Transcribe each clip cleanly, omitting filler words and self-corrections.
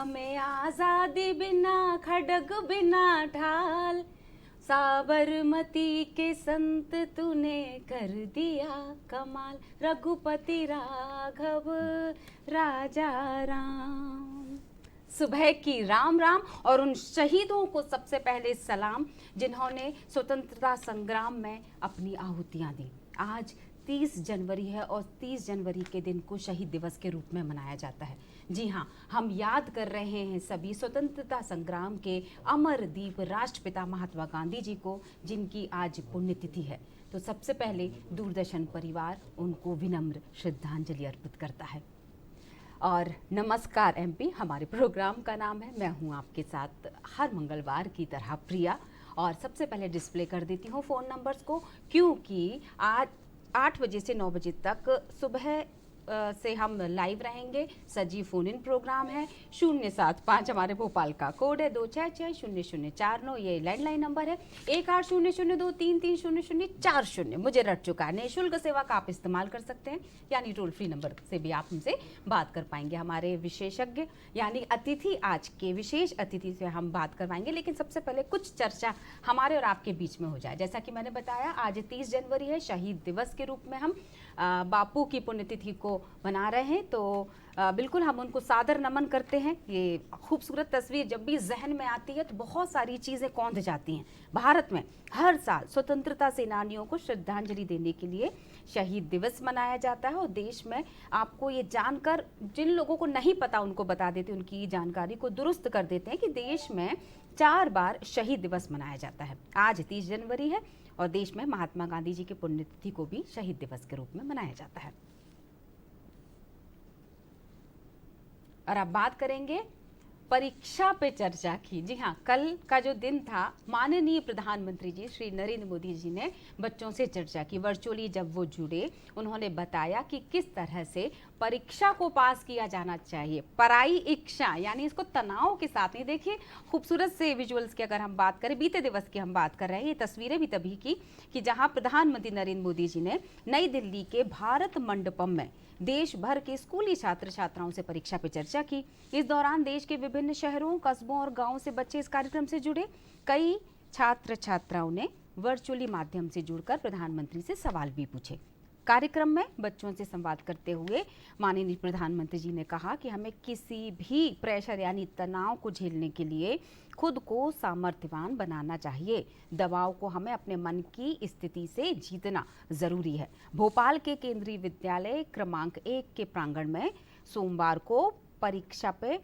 हमें आजादी बिना खड़ग बिना ढाल, साबरमती के संत तूने कर दिया कमाल, रघुपति राघव राजा राम। सुबह की राम राम और उन शहीदों को सबसे पहले सलाम जिन्होंने स्वतंत्रता संग्राम में अपनी आहुतियां दी। आज 30 जनवरी है और 30 जनवरी के दिन को शहीद दिवस के रूप में मनाया जाता है। जी हाँ, हम याद कर रहे हैं सभी स्वतंत्रता संग्राम के अमरदीप राष्ट्रपिता महात्मा गांधी जी को, जिनकी आज पुण्यतिथि है। तो सबसे पहले दूरदर्शन परिवार उनको विनम्र श्रद्धांजलि अर्पित करता है। और नमस्कार एमपी हमारे प्रोग्राम का नाम है। मैं हूं आपके साथ हर मंगलवार की तरह प्रिया। और सबसे पहले डिस्प्ले कर देती हूं फ़ोन नंबर्स को, क्योंकि आज 8 बजे से 9 बजे तक सुबह से हम लाइव रहेंगे। सजीव फोन इन प्रोग्राम है। 075 हमारे भोपाल का कोड है, 2660049 ये लैंडलाइन नंबर है। 180023300040 मुझे रट चुका है। निःशुल्क सेवा का आप इस्तेमाल कर सकते हैं, यानी टोल फ्री नंबर से भी आप हमसे बात कर पाएंगे। हमारे विशेषज्ञ यानी अतिथि, आज के विशेष अतिथि से हम बात करवाएंगे। लेकिन सबसे पहले कुछ चर्चा हमारे और आपके बीच में हो जाए। जैसा कि मैंने बताया, आज 30 जनवरी है, शहीद दिवस के रूप में हम बापू की पुण्यतिथि को मना रहे हैं। तो बिल्कुल हम उनको सादर नमन करते हैं। ये खूबसूरत तस्वीर जब भी जहन में आती है तो बहुत सारी चीज़ें कौंध जाती हैं। भारत में हर साल स्वतंत्रता सेनानियों को श्रद्धांजलि देने के लिए शहीद दिवस मनाया जाता है। और देश में आपको ये जानकर, जिन लोगों को नहीं पता उनको बता देते, उनकी जानकारी को दुरुस्त कर देते हैं कि देश में 4 बार शहीद दिवस मनाया जाता है। आज 30 जनवरी है और देश में महात्मा गांधी जी की पुण्यतिथि को भी शहीद दिवस के रूप में मनाया जाता है। और अब बात करेंगे परीक्षा पे चर्चा की। जी हाँ, कल का जो दिन था, माननीय प्रधानमंत्री जी श्री नरेंद्र मोदी जी ने बच्चों से चर्चा की। वर्चुअली जब वो जुड़े, उन्होंने बताया कि किस तरह से परीक्षा को पास किया जाना चाहिए। पराई इच्छा यानी इसको तनाव के साथ नहीं। देखिए खूबसूरत से विजुअल्स की अगर हम बात करें, बीते दिवस की हम बात कर रहे हैं, ये तस्वीरें भी तभी की कि जहाँ प्रधानमंत्री नरेंद्र मोदी जी ने नई दिल्ली के भारत मंडपम में देश भर के स्कूली छात्र छात्राओं से परीक्षा पे चर्चा की। इस दौरान देश के विभिन्न शहरों, कस्बों और गांवों से बच्चे इस कार्यक्रम से जुड़े। कई छात्र छात्राओं ने वर्चुअली माध्यम से जुड़कर प्रधानमंत्री से सवाल भी पूछे। कार्यक्रम में बच्चों से संवाद करते हुए माननीय प्रधानमंत्री जी ने कहा कि हमें किसी भी प्रेशर यानी तनाव को झेलने के लिए खुद को सामर्थ्यवान बनाना चाहिए। दबाव को हमें अपने मन की स्थिति से जीतना जरूरी है। भोपाल के केंद्रीय विद्यालय क्रमांक 1 के प्रांगण में सोमवार को परीक्षा पे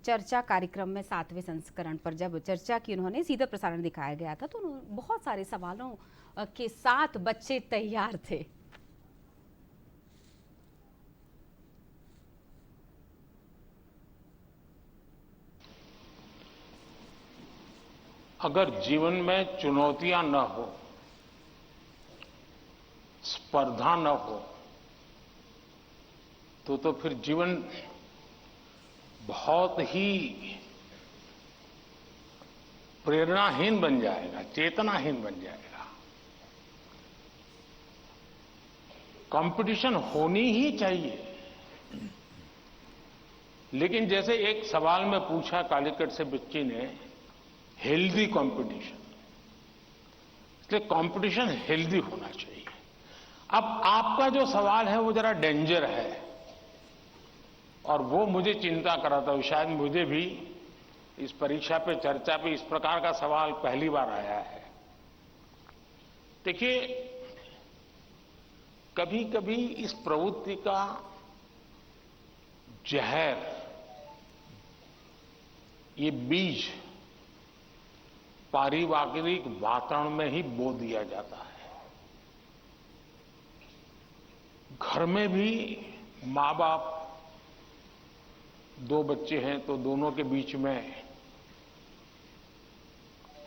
चर्चा कार्यक्रम में 7वें संस्करण पर जब चर्चा की, उन्होंने सीधा प्रसारण दिखाया गया था, तो बहुत सारे सवालों के साथ बच्चे तैयार थे। अगर जीवन में चुनौतियां न हो, स्पर्धा न हो, तो फिर जीवन बहुत ही प्रेरणाहीन बन जाएगा, चेतनाहीन बन जाएगा। कंपटीशन होनी ही चाहिए। लेकिन जैसे एक सवाल में पूछा कालीकट से बच्ची ने, हेल्दी कंपटीशन, इसलिए कंपटीशन हेल्दी होना चाहिए। अब आपका जो सवाल है वो जरा डेंजर है और वो मुझे चिंता कराता है। शायद मुझे भी इस परीक्षा पे चर्चा पे इस प्रकार का सवाल पहली बार आया है। देखिए, कभी कभी इस प्रवृत्ति का जहर, ये बीज पारिवारिक वातावरण में ही बो दिया जाता है। घर में भी माँ बाप, 2 बच्चे हैं तो दोनों के बीच में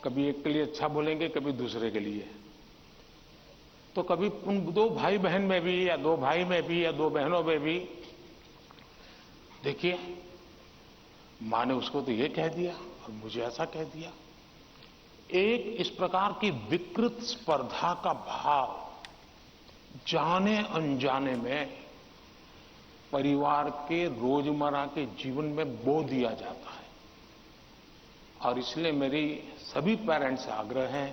कभी एक के लिए अच्छा बोलेंगे, कभी दूसरे के लिए। तो कभी उन 2 भाई बहन में भी, या 2 भाई में भी, या 2 बहनों में भी, देखिए माँ ने उसको तो ये कह दिया और मुझे ऐसा कह दिया। एक इस प्रकार की विकृत स्पर्धा का भाव जाने अनजाने में परिवार के रोजमर्रा के जीवन में बो दिया जाता है। और इसलिए मेरी सभी पेरेंट्स से आग्रह है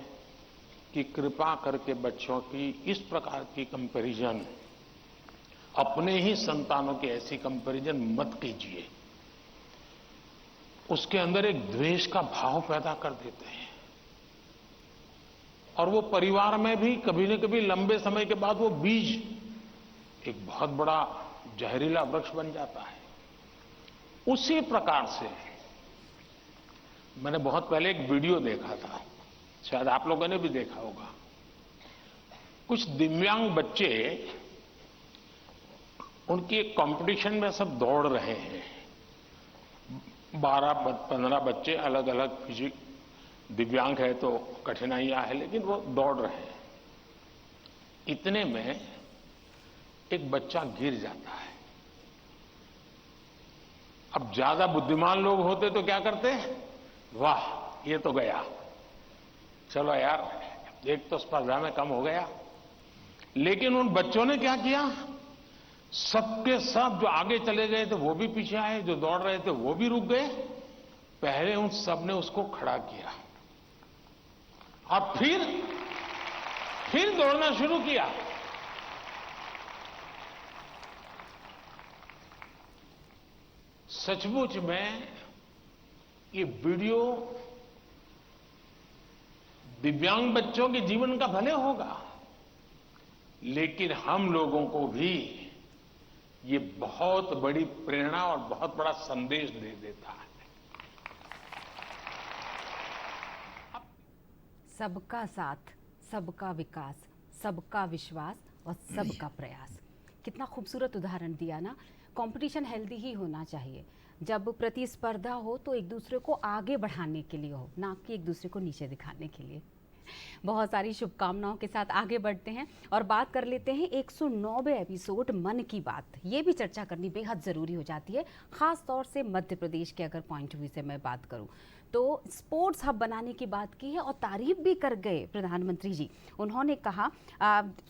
कि कृपा करके बच्चों की इस प्रकार की कंपैरिजन, अपने ही संतानों की ऐसी कंपैरिजन मत कीजिए। उसके अंदर एक द्वेष का भाव पैदा कर देते हैं और वो परिवार में भी कभी न कभी लंबे समय के बाद वो बीज एक बहुत बड़ा जहरीला वृक्ष बन जाता है। उसी प्रकार से मैंने बहुत पहले एक वीडियो देखा था, शायद आप लोगों ने भी देखा होगा। कुछ दिव्यांग बच्चे, उनकी एक कंपटीशन में सब दौड़ रहे हैं। 12-15 बच्चे अलग अलग फिजिक, दिव्यांग है तो कठिनाइयां है, लेकिन वो दौड़ रहे हैं। इतने में एक बच्चा गिर जाता है। अब ज्यादा बुद्धिमान लोग होते तो क्या करते? वाह, ये तो गया, चलो यार, एक तो स्पर्धा में कम हो गया। लेकिन उन बच्चों ने क्या किया? सबके सब जो आगे चले गए थे वो भी पीछे आए, जो दौड़ रहे थे वो भी रुक गए। पहले उन सब ने उसको खड़ा किया और फिर दौड़ना शुरू किया। सचमुच में ये वीडियो दिव्यांग बच्चों के जीवन का भले होगा, लेकिन हम लोगों को भी ये बहुत बड़ी प्रेरणा और बहुत बड़ा संदेश दे देता है। सबका साथ, सबका विकास, सबका विश्वास और सबका प्रयास। कितना खूबसूरत उदाहरण दिया ना। कंपटीशन हेल्दी ही होना चाहिए। जब प्रतिस्पर्धा हो तो एक दूसरे को आगे बढ़ाने के लिए हो, ना कि एक दूसरे को नीचे दिखाने के लिए। बहुत सारी शुभकामनाओं के साथ आगे बढ़ते हैं और बात कर लेते हैं 109वें एपिसोड मन की बात। ये भी चर्चा करनी बेहद ज़रूरी हो जाती है, ख़ास तौर से मध्य प्रदेश के अगर पॉइंट ऑफ व्यू से मैं बात करूं तो स्पोर्ट्स हब बनाने की बात की है और तारीफ भी कर गए प्रधानमंत्री जी। उन्होंने कहा,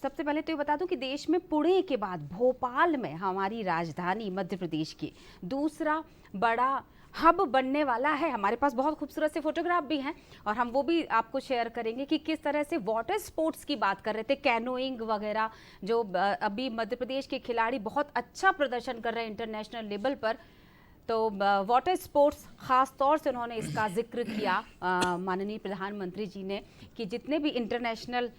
सबसे पहले तो ये बता दूं कि देश में पुणे के बाद भोपाल में, हमारी राजधानी मध्य प्रदेश की, दूसरा बड़ा हब बनने वाला है। हमारे पास बहुत खूबसूरत से फोटोग्राफ भी हैं और हम वो भी आपको शेयर करेंगे कि किस तरह से वाटर स्पोर्ट्स की बात कर रहे थे, कैनोइंग वगैरह, जो अभी मध्य प्रदेश के खिलाड़ी बहुत अच्छा प्रदर्शन कर रहे हैं इंटरनेशनल लेवल पर। तो वाटर स्पोर्ट्स ख़ास तौर से उन्होंने इसका जिक्र किया माननीय प्रधानमंत्री जी ने, कि जितने भी इंटरनेशनल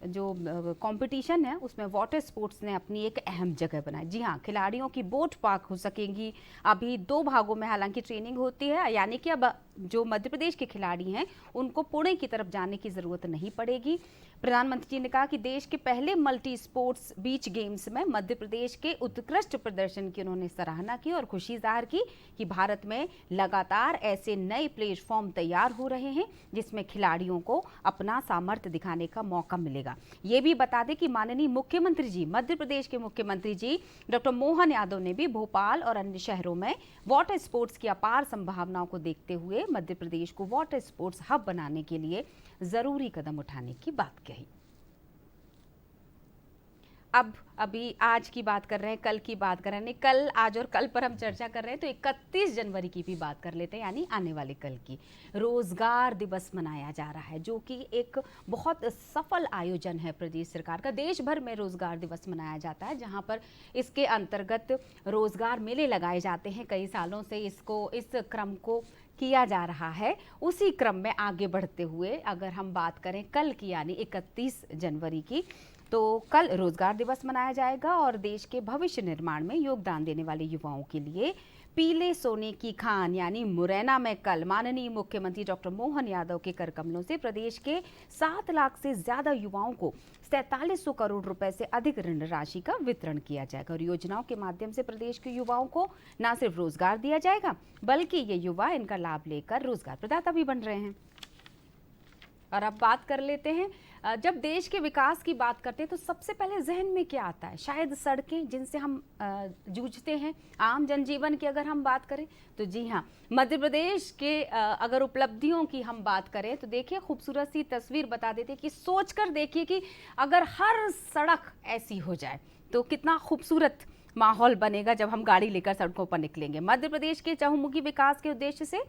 जो कंपटीशन है उसमें वाटर स्पोर्ट्स ने अपनी एक अहम जगह बनाई। जी हाँ, खिलाड़ियों की बोट पार्क हो सकेंगी। अभी 2 भागों में हालांकि ट्रेनिंग होती है, यानी कि अब जो मध्य प्रदेश के खिलाड़ी हैं उनको पुणे की तरफ जाने की ज़रूरत नहीं पड़ेगी। प्रधानमंत्री जी ने कहा कि देश के पहले मल्टी स्पोर्ट्स बीच गेम्स में मध्य प्रदेश के उत्कृष्ट प्रदर्शन की उन्होंने सराहना की और खुशी जाहिर की कि भारत में लगातार ऐसे नए प्लेटफॉर्म तैयार हो रहे हैं जिसमें खिलाड़ियों को अपना सामर्थ्य दिखाने का मौका मिलेगा। ये भी बता दें कि माननीय मुख्यमंत्री जी, मध्य प्रदेश के मुख्यमंत्री जी डॉक्टर मोहन यादव ने भी भोपाल और अन्य शहरों में वाटर स्पोर्ट्स की अपार संभावनाओं को देखते हुए मध्य प्रदेश को वाटर स्पोर्ट्स हब बनाने के लिए जरूरी कदम उठाने की बात कही। अब अभी आज की बात कर रहे हैं, कल की बात कर रहे हैं, कल, आज और कल पर हम चर्चा कर रहे हैं, तो 31 जनवरी की भी बात कर लेते हैं, यानी आने वाले कल की। रोजगार दिवस मनाया जा रहा है, जो कि एक बहुत सफल आयोजन है प्रदेश सरकार का। देश भर में रोजगार दिवस मनाया जाता है, जहां पर इसके अंतर्गत रोजगार मेले लगाए जाते हैं। कई सालों से इस क्रम को किया जा रहा है। उसी क्रम में आगे बढ़ते हुए अगर हम बात करें कल की, यानी 31 जनवरी की, तो कल रोजगार दिवस मनाया जाएगा और देश के भविष्य निर्माण में योगदान देने वाले युवाओं के लिए पीले सोने की खान यानी मुरैना में कल माननीय मुख्यमंत्री डॉक्टर मोहन यादव के कर कमलों से प्रदेश के 7 लाख से ज्यादा युवाओं को 4300 करोड़ रुपए से अधिक ऋण राशि का वितरण किया जाएगा। और योजनाओं के माध्यम से प्रदेश के युवाओं को न सिर्फ रोजगार दिया जाएगा, बल्कि ये युवा इनका लाभ लेकर रोजगार प्रदाता भी बन रहे हैं। और अब बात कर लेते हैं, जब देश के विकास की बात करते हैं तो सबसे पहले जहन में क्या आता है? शायद सड़कें, जिनसे हम जूझते हैं। आम जनजीवन की अगर हम बात करें तो जी हाँ, मध्य प्रदेश के अगर उपलब्धियों की हम बात करें तो देखिए, खूबसूरत सी तस्वीर बता देते कि सोचकर देखिए कि अगर हर सड़क ऐसी हो जाए तो कितना खूबसूरत माहौल बनेगा जब हम गाड़ी लेकर सड़कों पर निकलेंगे। मध्य प्रदेश के चहुमुखी विकास के उद्देश्य से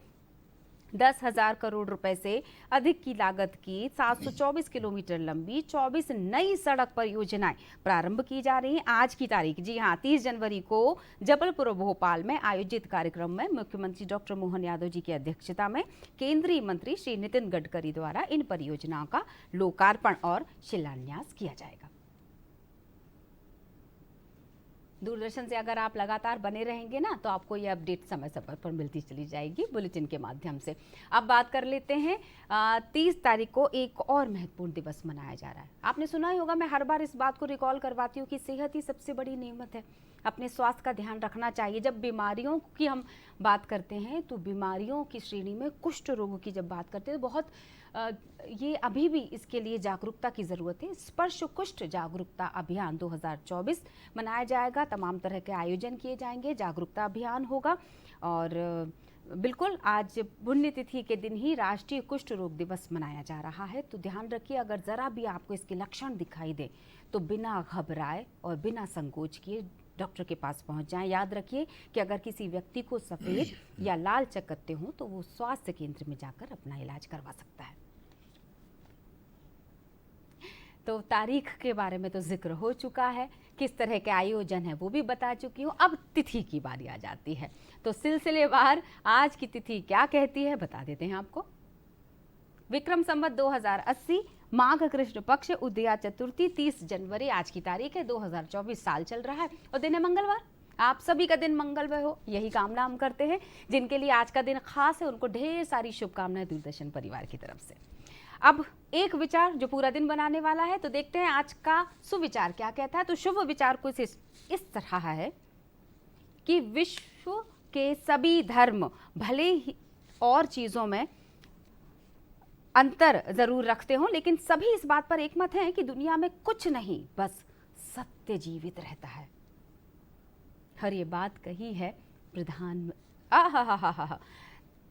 10,000 करोड़ रुपए से अधिक की लागत की 724 किलोमीटर लंबी 24 नई सड़क परियोजनाएं प्रारंभ की जा रही हैं। आज की तारीख, जी हां, 30 जनवरी को जबलपुर और भोपाल में आयोजित कार्यक्रम में मुख्यमंत्री डॉक्टर मोहन यादव जी की अध्यक्षता में केंद्रीय मंत्री श्री नितिन गडकरी द्वारा इन परियोजनाओं का लोकार्पण और शिलान्यास किया जाएगा। दूरदर्शन से अगर आप लगातार बने रहेंगे ना, तो आपको ये अपडेट समय समय पर मिलती चली जाएगी बुलेटिन के माध्यम से। अब बात कर लेते हैं 30 तारीख को एक और महत्वपूर्ण दिवस मनाया जा रहा है। आपने सुना ही होगा, मैं हर बार इस बात को रिकॉल करवाती हूँ कि सेहत ही सबसे बड़ी नेमत है। अपने स्वास्थ्य का ध्यान रखना चाहिए। जब बीमारियों की हम बात करते हैं तो बीमारियों की श्रेणी में कुष्ठ रोगों की जब बात करते हैं तो बहुत ये अभी भी इसके लिए जागरूकता की ज़रूरत है। स्पर्श कुष्ठ जागरूकता अभियान 2024 मनाया जाएगा। तमाम तरह के आयोजन किए जाएंगे, जागरूकता अभियान होगा। और बिल्कुल आज पुण्यतिथि के दिन ही राष्ट्रीय कुष्ठ रोग दिवस मनाया जा रहा है। तो ध्यान रखिए, अगर ज़रा भी आपको इसके लक्षण दिखाई दे तो बिना घबराए और बिना संकोच किए डॉक्टर के पास पहुंच जाएं। याद रखिए कि अगर किसी व्यक्ति को सफ़ेद या लाल चकत्ते हों तो वो स्वास्थ्य केंद्र में जाकर अपना इलाज करवा सकता है। तो तारीख के बारे में तो जिक्र हो चुका है, किस तरह के आयोजन है वो भी बता चुकी हूँ। अब तिथि की बारी आ जाती है, तो सिलसिलेवार आज की तिथि क्या कहती है बता देते हैं आपको। विक्रम संवत 2080 माघ कृष्ण पक्ष उदया चतुर्थी 30 जनवरी आज की तारीख है। 2024 साल चल रहा है और दिन है मंगलवार। आप सभी का दिन मंगलमय हो, यही कामना हम करते हैं। जिनके लिए आज का दिन खास है उनको ढेर सारी शुभकामनाएं दूरदर्शन परिवार की तरफ से। अब एक विचार जो पूरा दिन बनाने वाला है, तो देखते हैं आज का सुविचार क्या कहता है। तो शुभ विचार कुछ इस तरह है कि विश्व के सभी धर्म भले ही और चीज़ों में अंतर जरूर रखते हो, लेकिन सभी इस बात पर एकमत हैं कि दुनिया में कुछ नहीं, बस सत्य जीवित रहता है। और ये बात कही है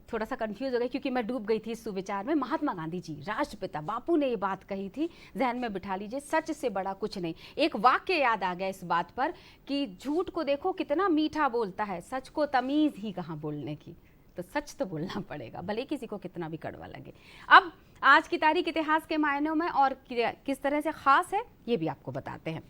थोड़ा सा कंफ्यूज हो गई क्योंकि मैं डूब गई थी इस सुविचार में। महात्मा गांधी जी, राष्ट्रपिता बापू ने ये बात कही थी, जहन में बिठा लीजिए, सच से बड़ा कुछ नहीं। एक वाक्य याद आ गया इस बात पर कि झूठ को देखो कितना मीठा बोलता है, सच को तमीज ही कहाँ बोलने की। तो सच तो बोलना पड़ेगा, भले किसी को कितना भी कड़वा लगे। अब आज की तारीख इतिहास के मायनों में और किस तरह से खास है ये भी आपको बताते हैं।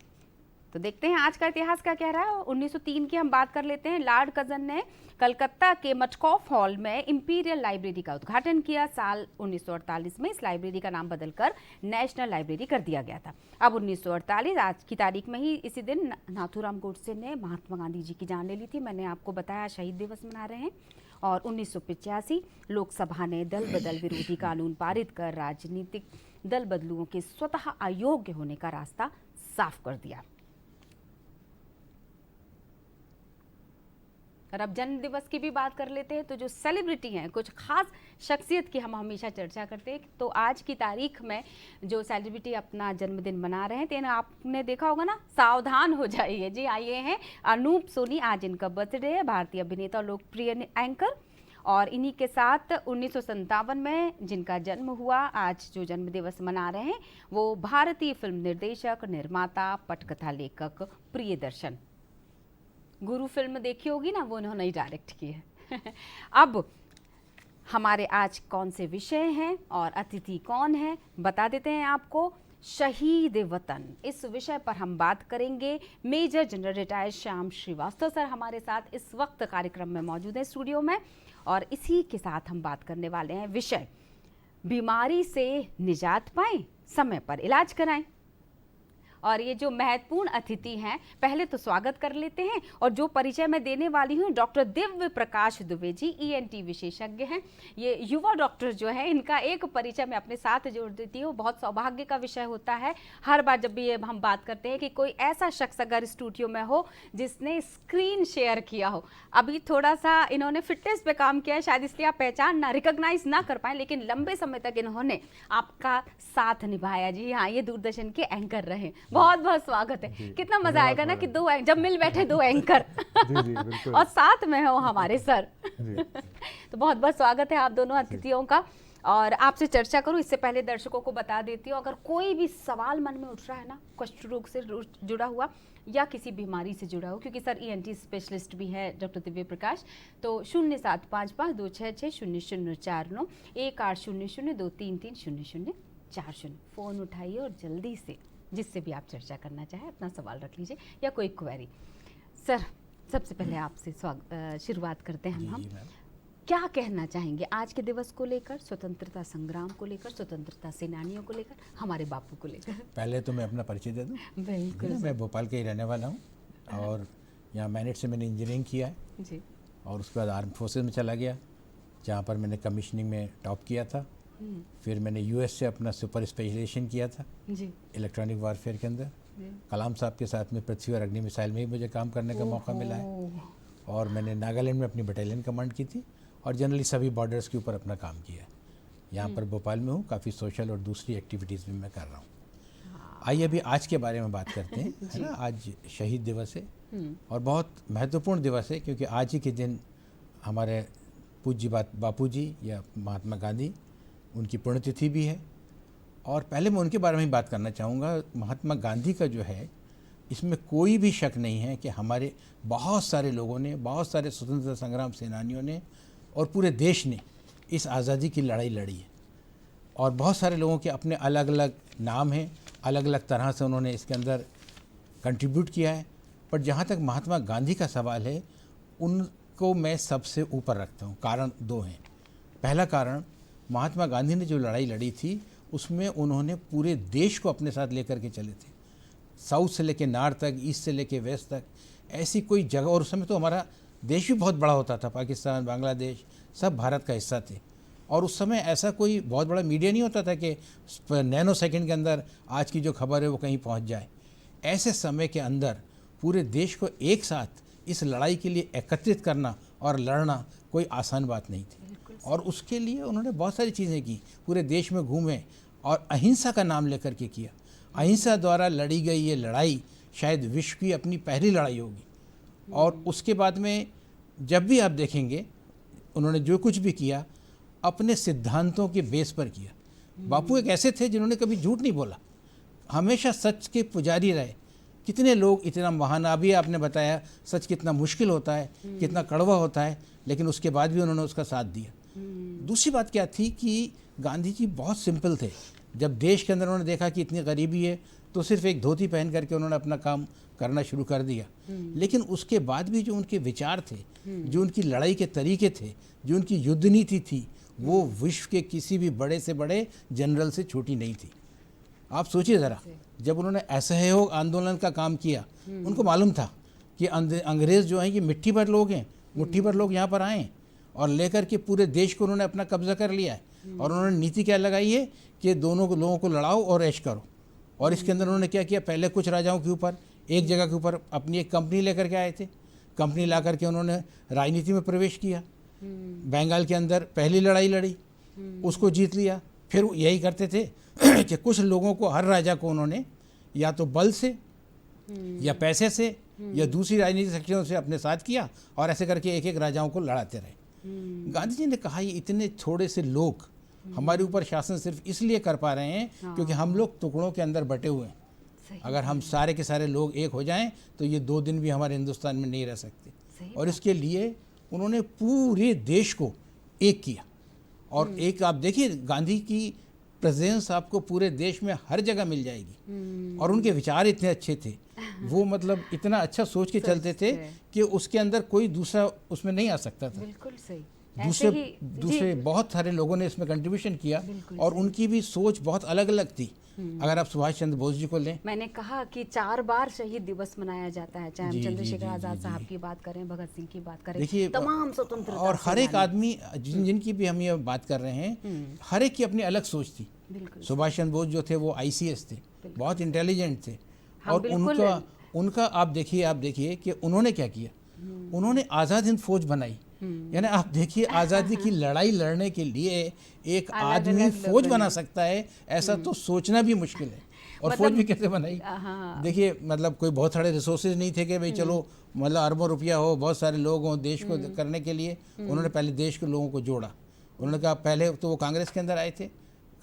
तो देखते हैं आज का इतिहास क्या कह रहा है। 1903 की हम बात कर लेते हैं। लॉर्ड कर्जन ने कलकत्ता के मटकॉफ हॉल में इंपीरियल लाइब्रेरी का उद्घाटन किया। साल 1948 में इस लाइब्रेरी का नाम बदलकर नेशनल लाइब्रेरी कर दिया गया था। अब 1948 आज की तारीख में ही इसी दिन नाथूराम गोडसे ने महात्मा गांधी जी की जान ले ली थी। मैंने आपको बताया शहीद दिवस मना रहे हैं। और 1985 लोकसभा ने दल बदल विरोधी कानून पारित कर राजनीतिक दल बदलुओं के स्वतः अयोग्य होने का रास्ता साफ कर दिया। और अब जन्म दिवस की भी बात कर लेते हैं। तो जो सेलिब्रिटी हैं, कुछ खास शख्सियत की हम हमेशा चर्चा करते हैं, तो आज की तारीख में जो सेलिब्रिटी अपना जन्मदिन मना रहे हैं, तो आपने देखा होगा ना, सावधान हो जाइए। जी आइए हैं अनूप सोनी, आज इनका बर्थडे है। भारतीय अभिनेता और लोकप्रिय एंकर। और इन्हीं के साथ 1957 में जिनका जन्म हुआ, आज जो जन्म दिवस मना रहे हैं वो भारतीय फिल्म निर्देशक, निर्माता, पटकथा लेखक प्रियदर्शन। गुरु फिल्म देखी होगी ना, वो उन्होंने ही डायरेक्ट की है। अब हमारे आज कौन से विषय हैं और अतिथि कौन है बता देते हैं आपको। शहीद वतन, इस विषय पर हम बात करेंगे। Major general retired Shyam Srivastava sir हमारे साथ इस वक्त कार्यक्रम में मौजूद है स्टूडियो में। और इसी के साथ हम बात करने वाले हैं विषय, बीमारी से निजात पाएं, समय पर इलाज कराएं। और ये जो महत्वपूर्ण अतिथि हैं, पहले तो स्वागत कर लेते हैं। और जो परिचय मैं देने वाली हूँ, डॉक्टर दिव्य प्रकाश दुबे जी, ENT विशेषज्ञ हैं। ये युवा डॉक्टर जो है, इनका एक परिचय मैं अपने साथ जोड़ देती हूँ। बहुत सौभाग्य का विषय होता है हर बार जब भी ये हम बात करते हैं कि कोई ऐसा शख्स अगर स्टूडियो में हो जिसने स्क्रीन शेयर किया हो। अभी थोड़ा सा इन्होंने फिटनेस पे काम किया है, शायद इसलिए आप पहचान ना, रिकॉग्नाइज ना कर पाए, लेकिन लंबे समय तक इन्होंने आपका साथ निभाया। जी हाँ, ये दूरदर्शन के एंकर रहे। बहुत बहुत स्वागत है। कितना मजा आएगा ना कि जब मिल बैठे दो एंकर और साथ में हो हमारे सर। तो बहुत बहुत स्वागत है आप दोनों अतिथियों का। और आपसे चर्चा करूं इससे पहले दर्शकों को बता देती हूँ, अगर कोई भी सवाल मन में उठ रहा है ना, कुष्ठ रोग से जुड़ा हुआ या किसी बीमारी से जुड़ा हो, क्योंकि सर ENT स्पेशलिस्ट भी है डॉक्टर दिव्य प्रकाश, तो 0755260049 1800233040 फ़ोन उठाइए और जल्दी से जिससे भी आप चर्चा करना चाहें अपना सवाल रख लीजिए या कोई क्वेरी। सर सबसे पहले आपसे शुरुआत करते हैं हम क्या कहना चाहेंगे आज के दिवस को लेकर, स्वतंत्रता संग्राम को लेकर, स्वतंत्रता सेनानियों को लेकर, हमारे बापू को लेकर? पहले तो मैं अपना परिचय दे दूं। बिल्कुल। मैं भोपाल का ही रहने वाला हूं और यहाँ मैनेट से मैंने इंजीनियरिंग किया है जी। और उसके बाद आर्म फोर्सेज में चला गया जहाँ पर मैंने कमीशनिंग में टॉप किया था। फिर मैंने US से अपना सुपर स्पेशलाइजेशन किया था जी। इलेक्ट्रॉनिक वारफेयर के अंदर। कलाम साहब के साथ में पृथ्वी और अग्नि मिसाइल में ही मुझे काम करने का मौका मिला है और मैंने नागालैंड में अपनी बटालियन कमांड की थी और जनरली सभी बॉर्डर्स के ऊपर अपना काम किया है। यहाँ पर भोपाल में हूँ, काफ़ी सोशल और दूसरी एक्टिविटीज़ भी मैं कर रहा हूँ। आइए अभी आज के बारे में बात करते हैं, है ना। आज शहीद दिवस है और बहुत महत्वपूर्ण दिवस है क्योंकि आज ही के दिन हमारे पूज्य बापू जी या महात्मा गांधी, उनकी पुण्यतिथि भी है। और पहले मैं उनके बारे में ही बात करना चाहूँगा। महात्मा गांधी का जो है इसमें कोई भी शक नहीं है कि हमारे बहुत सारे लोगों ने, बहुत सारे स्वतंत्रता संग्राम सेनानियों ने और पूरे देश ने इस आज़ादी की लड़ाई लड़ी है और बहुत सारे लोगों के अपने अलग अलग नाम हैं, अलग अलग तरह से उन्होंने इसके अंदर कंट्रीब्यूट किया है। पर जहाँ तक महात्मा गांधी का सवाल है, उनको मैं सबसे ऊपर रखता हूँ। कारण दो हैं। पहला कारण, महात्मा गांधी ने जो लड़ाई लड़ी थी उसमें उन्होंने पूरे देश को अपने साथ लेकर के चले थे, साउथ से लेके नॉर्थ तक, ईस्ट से लेके वेस्ट तक। ऐसी कोई जगह, और उस समय तो हमारा देश भी बहुत बड़ा होता था, पाकिस्तान, बांग्लादेश सब भारत का हिस्सा थे। और उस समय ऐसा कोई बहुत बड़ा मीडिया नहीं होता था कि नैनो सेकंड के अंदर आज की जो खबर है वो कहीं पहुंच जाए। ऐसे समय के अंदर पूरे देश को एक साथ इस लड़ाई के लिए एकत्रित करना और लड़ना कोई आसान बात नहीं थी। और उसके लिए उन्होंने बहुत सारी चीज़ें की, पूरे देश में घूमे और अहिंसा का नाम लेकर के किया। अहिंसा द्वारा लड़ी गई ये लड़ाई शायद विश्व की अपनी पहली लड़ाई होगी। और उसके बाद में जब भी आप देखेंगे उन्होंने जो कुछ भी किया अपने सिद्धांतों के बेस पर किया। बापू एक ऐसे थे जिन्होंने कभी झूठ नहीं बोला, हमेशा सच के पुजारी रहे। कितने लोग इतना महान, अभी आपने बताया सच कितना मुश्किल होता है, कितना कड़वा होता है, लेकिन उसके बाद भी उन्होंने उसका साथ दिया। दूसरी बात क्या थी कि गांधी जी बहुत सिंपल थे। जब देश के अंदर उन्होंने देखा कि इतनी गरीबी है तो सिर्फ एक धोती पहन करके उन्होंने अपना काम करना शुरू कर दिया। लेकिन उसके बाद भी जो उनके विचार थे, जो उनकी लड़ाई के तरीके थे, जो उनकी युद्ध नीति थी, वो विश्व के किसी भी बड़े से बड़े जनरल से छोटी नहीं थी। आप सोचिए ज़रा, जब उन्होंने असहयोग आंदोलन का काम किया, उनको मालूम था कि अंग्रेज़ जो हैं ये मिट्टी भर लोग हैं, मुट्ठी भर लोग यहाँ पर आए और लेकर के पूरे देश को उन्होंने अपना कब्जा कर लिया है। और उन्होंने नीति क्या लगाई है कि दोनों को लोगों को लड़ाओ और ऐश करो। और इसके अंदर उन्होंने क्या किया, पहले कुछ राजाओं के ऊपर एक जगह के ऊपर अपनी एक कंपनी लेकर के आए थे। कंपनी ला करके उन्होंने राजनीति में प्रवेश किया। बंगाल के अंदर पहली लड़ाई लड़ी, उसको जीत लिया। फिर यही करते थे कि कुछ लोगों को, हर राजा को उन्होंने या तो बल से या पैसे से या दूसरी राजनीतिक शक्तियों से अपने साथ किया और ऐसे करके एक एक राजाओं को लड़ाते रहे। गांधी जी ने कहा ये इतने थोड़े से लोग हमारे ऊपर शासन सिर्फ इसलिए कर पा रहे हैं क्योंकि हम लोग टुकड़ों के अंदर बटे हुए हैं। अगर हम सारे के सारे लोग एक हो जाएं तो ये 2 दिन भी हमारे हिंदुस्तान में नहीं रह सकते। और इसके लिए उन्होंने पूरे देश को एक किया। और एक आप देखिए, गांधी की प्रेजेंस आपको पूरे देश में हर जगह मिल जाएगी। और उनके विचार इतने अच्छे थे, वो मतलब इतना अच्छा सोच के चलते थे कि उसके अंदर कोई दूसरा उसमें नहीं आ सकता था। बिल्कुल सही। दूसरे बहुत सारे लोगों ने इसमें कंट्रीब्यूशन किया और उनकी भी सोच बहुत अलग अलग थी। अगर आप सुभाष चंद्र बोस जी को लें, मैंने कहा कि 4 बार शहीद दिवस मनाया जाता है, चाहे हम चंद्रशेखर आजाद साहब की बात करें, भगत सिंह की बात करें, देखिए तमाम स्वतंत्रता और हर एक आदमी जिनकी भी हम ये बात कर रहे हैं, हर एक की अपनी अलग सोच थी। सुभाष चंद्र बोस जो थे वो ICS थे, बहुत इंटेलिजेंट थे। और उनका आप देखिए कि उन्होंने क्या किया, उन्होंने आज़ाद हिंद फौज बनाई। यानी आप देखिए, आज़ादी की लड़ाई लड़ने के लिए एक आदमी फौज बना सकता है, ऐसा तो सोचना भी मुश्किल है। और फौज भी कैसे बनाई, देखिए मतलब कोई बहुत सारे रिसोर्सेज नहीं थे कि भाई चलो मतलब अरबों रुपया हो, बहुत सारे लोग हों देश को करने के लिए। उन्होंने पहले देश के लोगों को जोड़ा, उन्होंने कहा पहले तो वो कांग्रेस के अंदर आए थे,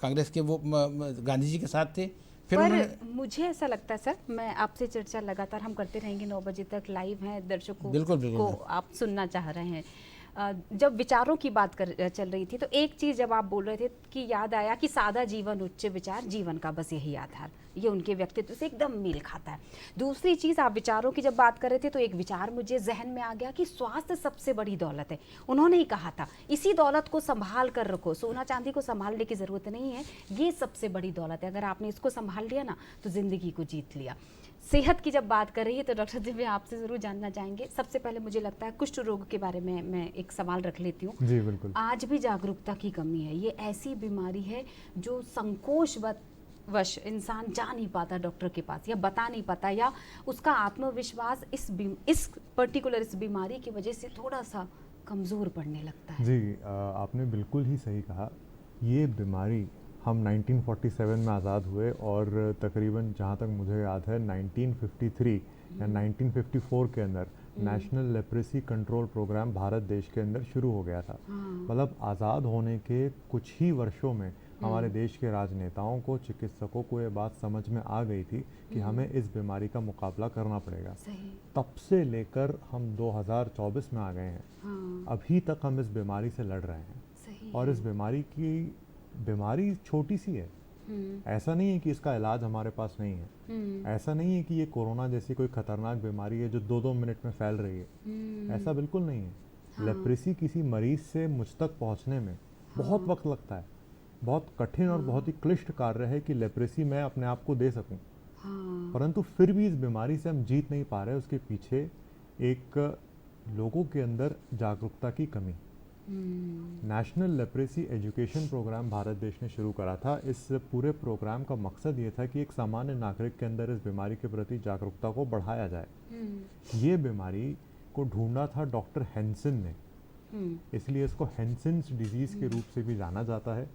कांग्रेस के वो गांधी जी के साथ थे, फिर पर मुझे ऐसा लगता है सर, मैं आपसे चर्चा लगातार हम करते रहेंगे, 9 बजे तक लाइव हैं, दर्शकों बिल्कुल को आप सुनना चाह रहे हैं। जब विचारों की बात चल रही थी तो एक चीज़ जब आप बोल रहे थे कि याद आया कि सादा जीवन उच्च विचार, जीवन का बस यही आधार, ये उनके व्यक्तित्व से एकदम मेल खाता है। दूसरी चीज़, आप विचारों की जब बात कर रहे थे तो एक विचार मुझे जहन में आ गया कि स्वास्थ्य सबसे बड़ी दौलत है। उन्होंने ही कहा था इसी दौलत को संभाल कर रखो, सोना चांदी को संभालने की ज़रूरत नहीं है, ये सबसे बड़ी दौलत है, अगर आपने इसको संभाल लिया ना तो ज़िंदगी को जीत लिया। सेहत की जब बात कर रही है तो डॉक्टर दिव्या आपसे ज़रूर जानना चाहेंगे। सबसे पहले मुझे लगता है कुष्ठ रोग के बारे में मैं एक सवाल रख लेती हूँ। जी बिल्कुल। आज भी जागरूकता की कमी है। ये ऐसी बीमारी है जो संकोचवश इंसान जा नहीं पाता डॉक्टर के पास, या बता नहीं पाता, या उसका आत्मविश्वास इस पर्टिकुलर इस बीमारी की वजह से थोड़ा सा कमज़ोर पड़ने लगता है। जी आपने बिल्कुल ही सही कहा। ये बीमारी हम 1947 में आज़ाद हुए और तकरीबन जहाँ तक मुझे याद है 1953 या 1954 के अंदर national leprosy control programme Bharat देश के अंदर शुरू हो गया था। मतलब आज़ाद होने के कुछ ही वर्षों में हमारे देश के राजनेताओं को, चिकित्सकों को ये बात समझ में आ गई थी कि हमें इस बीमारी का मुकाबला करना पड़ेगा। तब से लेकर हम 2024 में आ गए हैं। अभी तक हम इस बीमारी से लड़ रहे हैं। और इस बीमारी छोटी सी है। ऐसा नहीं है कि इसका इलाज हमारे पास नहीं है। ऐसा नहीं है कि ये कोरोना जैसी कोई खतरनाक बीमारी है जो 2-2 मिनट में फैल रही है। ऐसा बिल्कुल नहीं है। लेप्रेसी किसी मरीज से मुझ तक पहुंचने में बहुत वक्त लगता है। बहुत कठिन और बहुत ही क्लिष्ट कार्य है कि लेप्रेसी मैं अपने आप को दे सकूं। परंतु फिर भी इस बीमारी से हम जीत नहीं पा रहे। उसके पीछे एक लोगों के अंदर जागरूकता की कमी। National leprosy education programme Bharat देश ने शुरू करा था। इस पूरे प्रोग्राम का मकसद ये था कि एक सामान्य नागरिक के अंदर इस बीमारी के प्रति जागरूकता को बढ़ाया जाए। ये बीमारी को ढूंढा था डॉक्टर हैंसन ने, इसलिए इसको हैंसन्स डिजीज के रूप से भी जाना जाता है।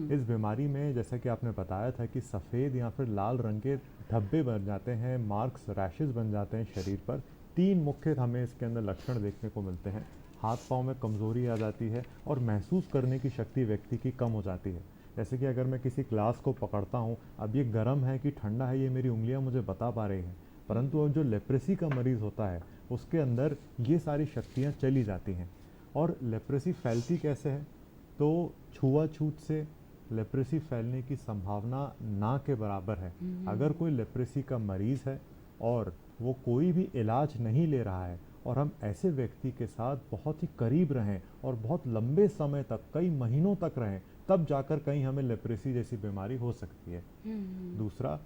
इस बीमारी में जैसा कि आपने बताया था कि सफ़ेद या फिर लाल रंग के धब्बे बन जाते हैं, मार्क्स, रैशेस बन जाते हैं शरीर पर। 3 मुख्य हमें इसके अंदर लक्षण देखने को मिलते हैं। हाथ पाँव में कमज़ोरी आ जाती है और महसूस करने की शक्ति व्यक्ति की कम हो जाती है। जैसे कि अगर मैं किसी ग्लास को पकड़ता हूँ, अब ये गर्म है कि ठंडा है ये मेरी उंगलियाँ मुझे बता पा रही हैं, परंतु अब जो लेप्रेसी का मरीज़ होता है उसके अंदर ये सारी शक्तियाँ चली जाती हैं। और लेप्रेसी फैलती कैसे है? तो छुआछूत से लेप्रेसी फैलने की संभावना ना के बराबर है। अगर कोई लेप्रेसी का मरीज़ है और वो कोई भी इलाज नहीं ले रहा है और हम ऐसे व्यक्ति के साथ बहुत ही करीब रहें और बहुत लंबे समय तक, कई महीनों तक रहें, तब जाकर कहीं हमें लेप्रेसी जैसी बीमारी हो सकती है। दूसरा,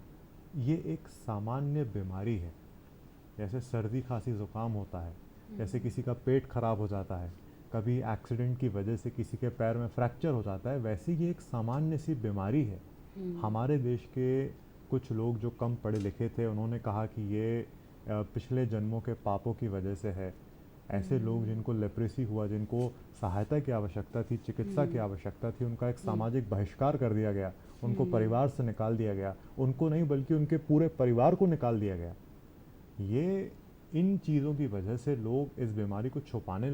ये एक सामान्य बीमारी है। जैसे सर्दी, खांसी, ज़ुकाम होता है, जैसे किसी का पेट खराब हो जाता है, कभी एक्सीडेंट की वजह से किसी के पैर में फ्रैक्चर हो जाता है, वैसे ये एक सामान्य सी बीमारी है। हमारे देश के कुछ लोग जो कम पढ़े लिखे थे उन्होंने कहा कि ये पिछले जन्मों के पापों की वजह से है। ऐसे लोग जिनको लेप्रेसी हुआ, जिनको सहायता की आवश्यकता थी, चिकित्सा की आवश्यकता थी, उनका एक सामाजिक बहिष्कार कर दिया गया, उनको परिवार से निकाल दिया गया। उनको नहीं बल्कि उनके पूरे परिवार को निकाल दिया गया। ये इन चीज़ों की वजह से लोग इस बीमारी को छुपाने